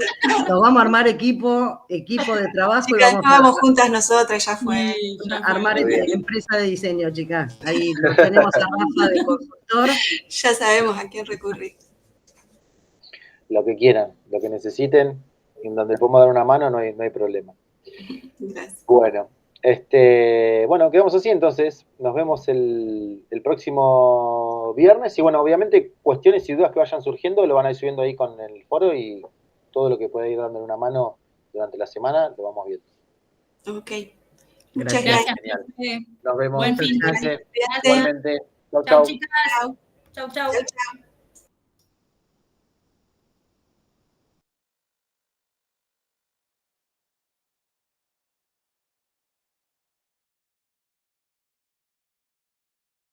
nos vamos a armar equipo de trabajo. Chicas, y vamos juntas nosotras, ya fue. Armar empresa de diseño, chicas. Ahí lo tenemos a Rafa de consultor. Ya sabemos a quién recurrir. Lo que quieran, lo que necesiten, en donde podemos dar una mano no hay problema. Gracias. Bueno, quedamos así entonces. Nos vemos el próximo viernes. Y bueno, obviamente cuestiones y dudas que vayan surgiendo lo van a ir subiendo ahí con el foro y todo lo que pueda ir dando una mano durante la semana lo vamos viendo. Ok. Muchas gracias. Genial. Nos vemos. Buen fin. Igualmente. Chau, chau. Chau, chicas. Chau, chau.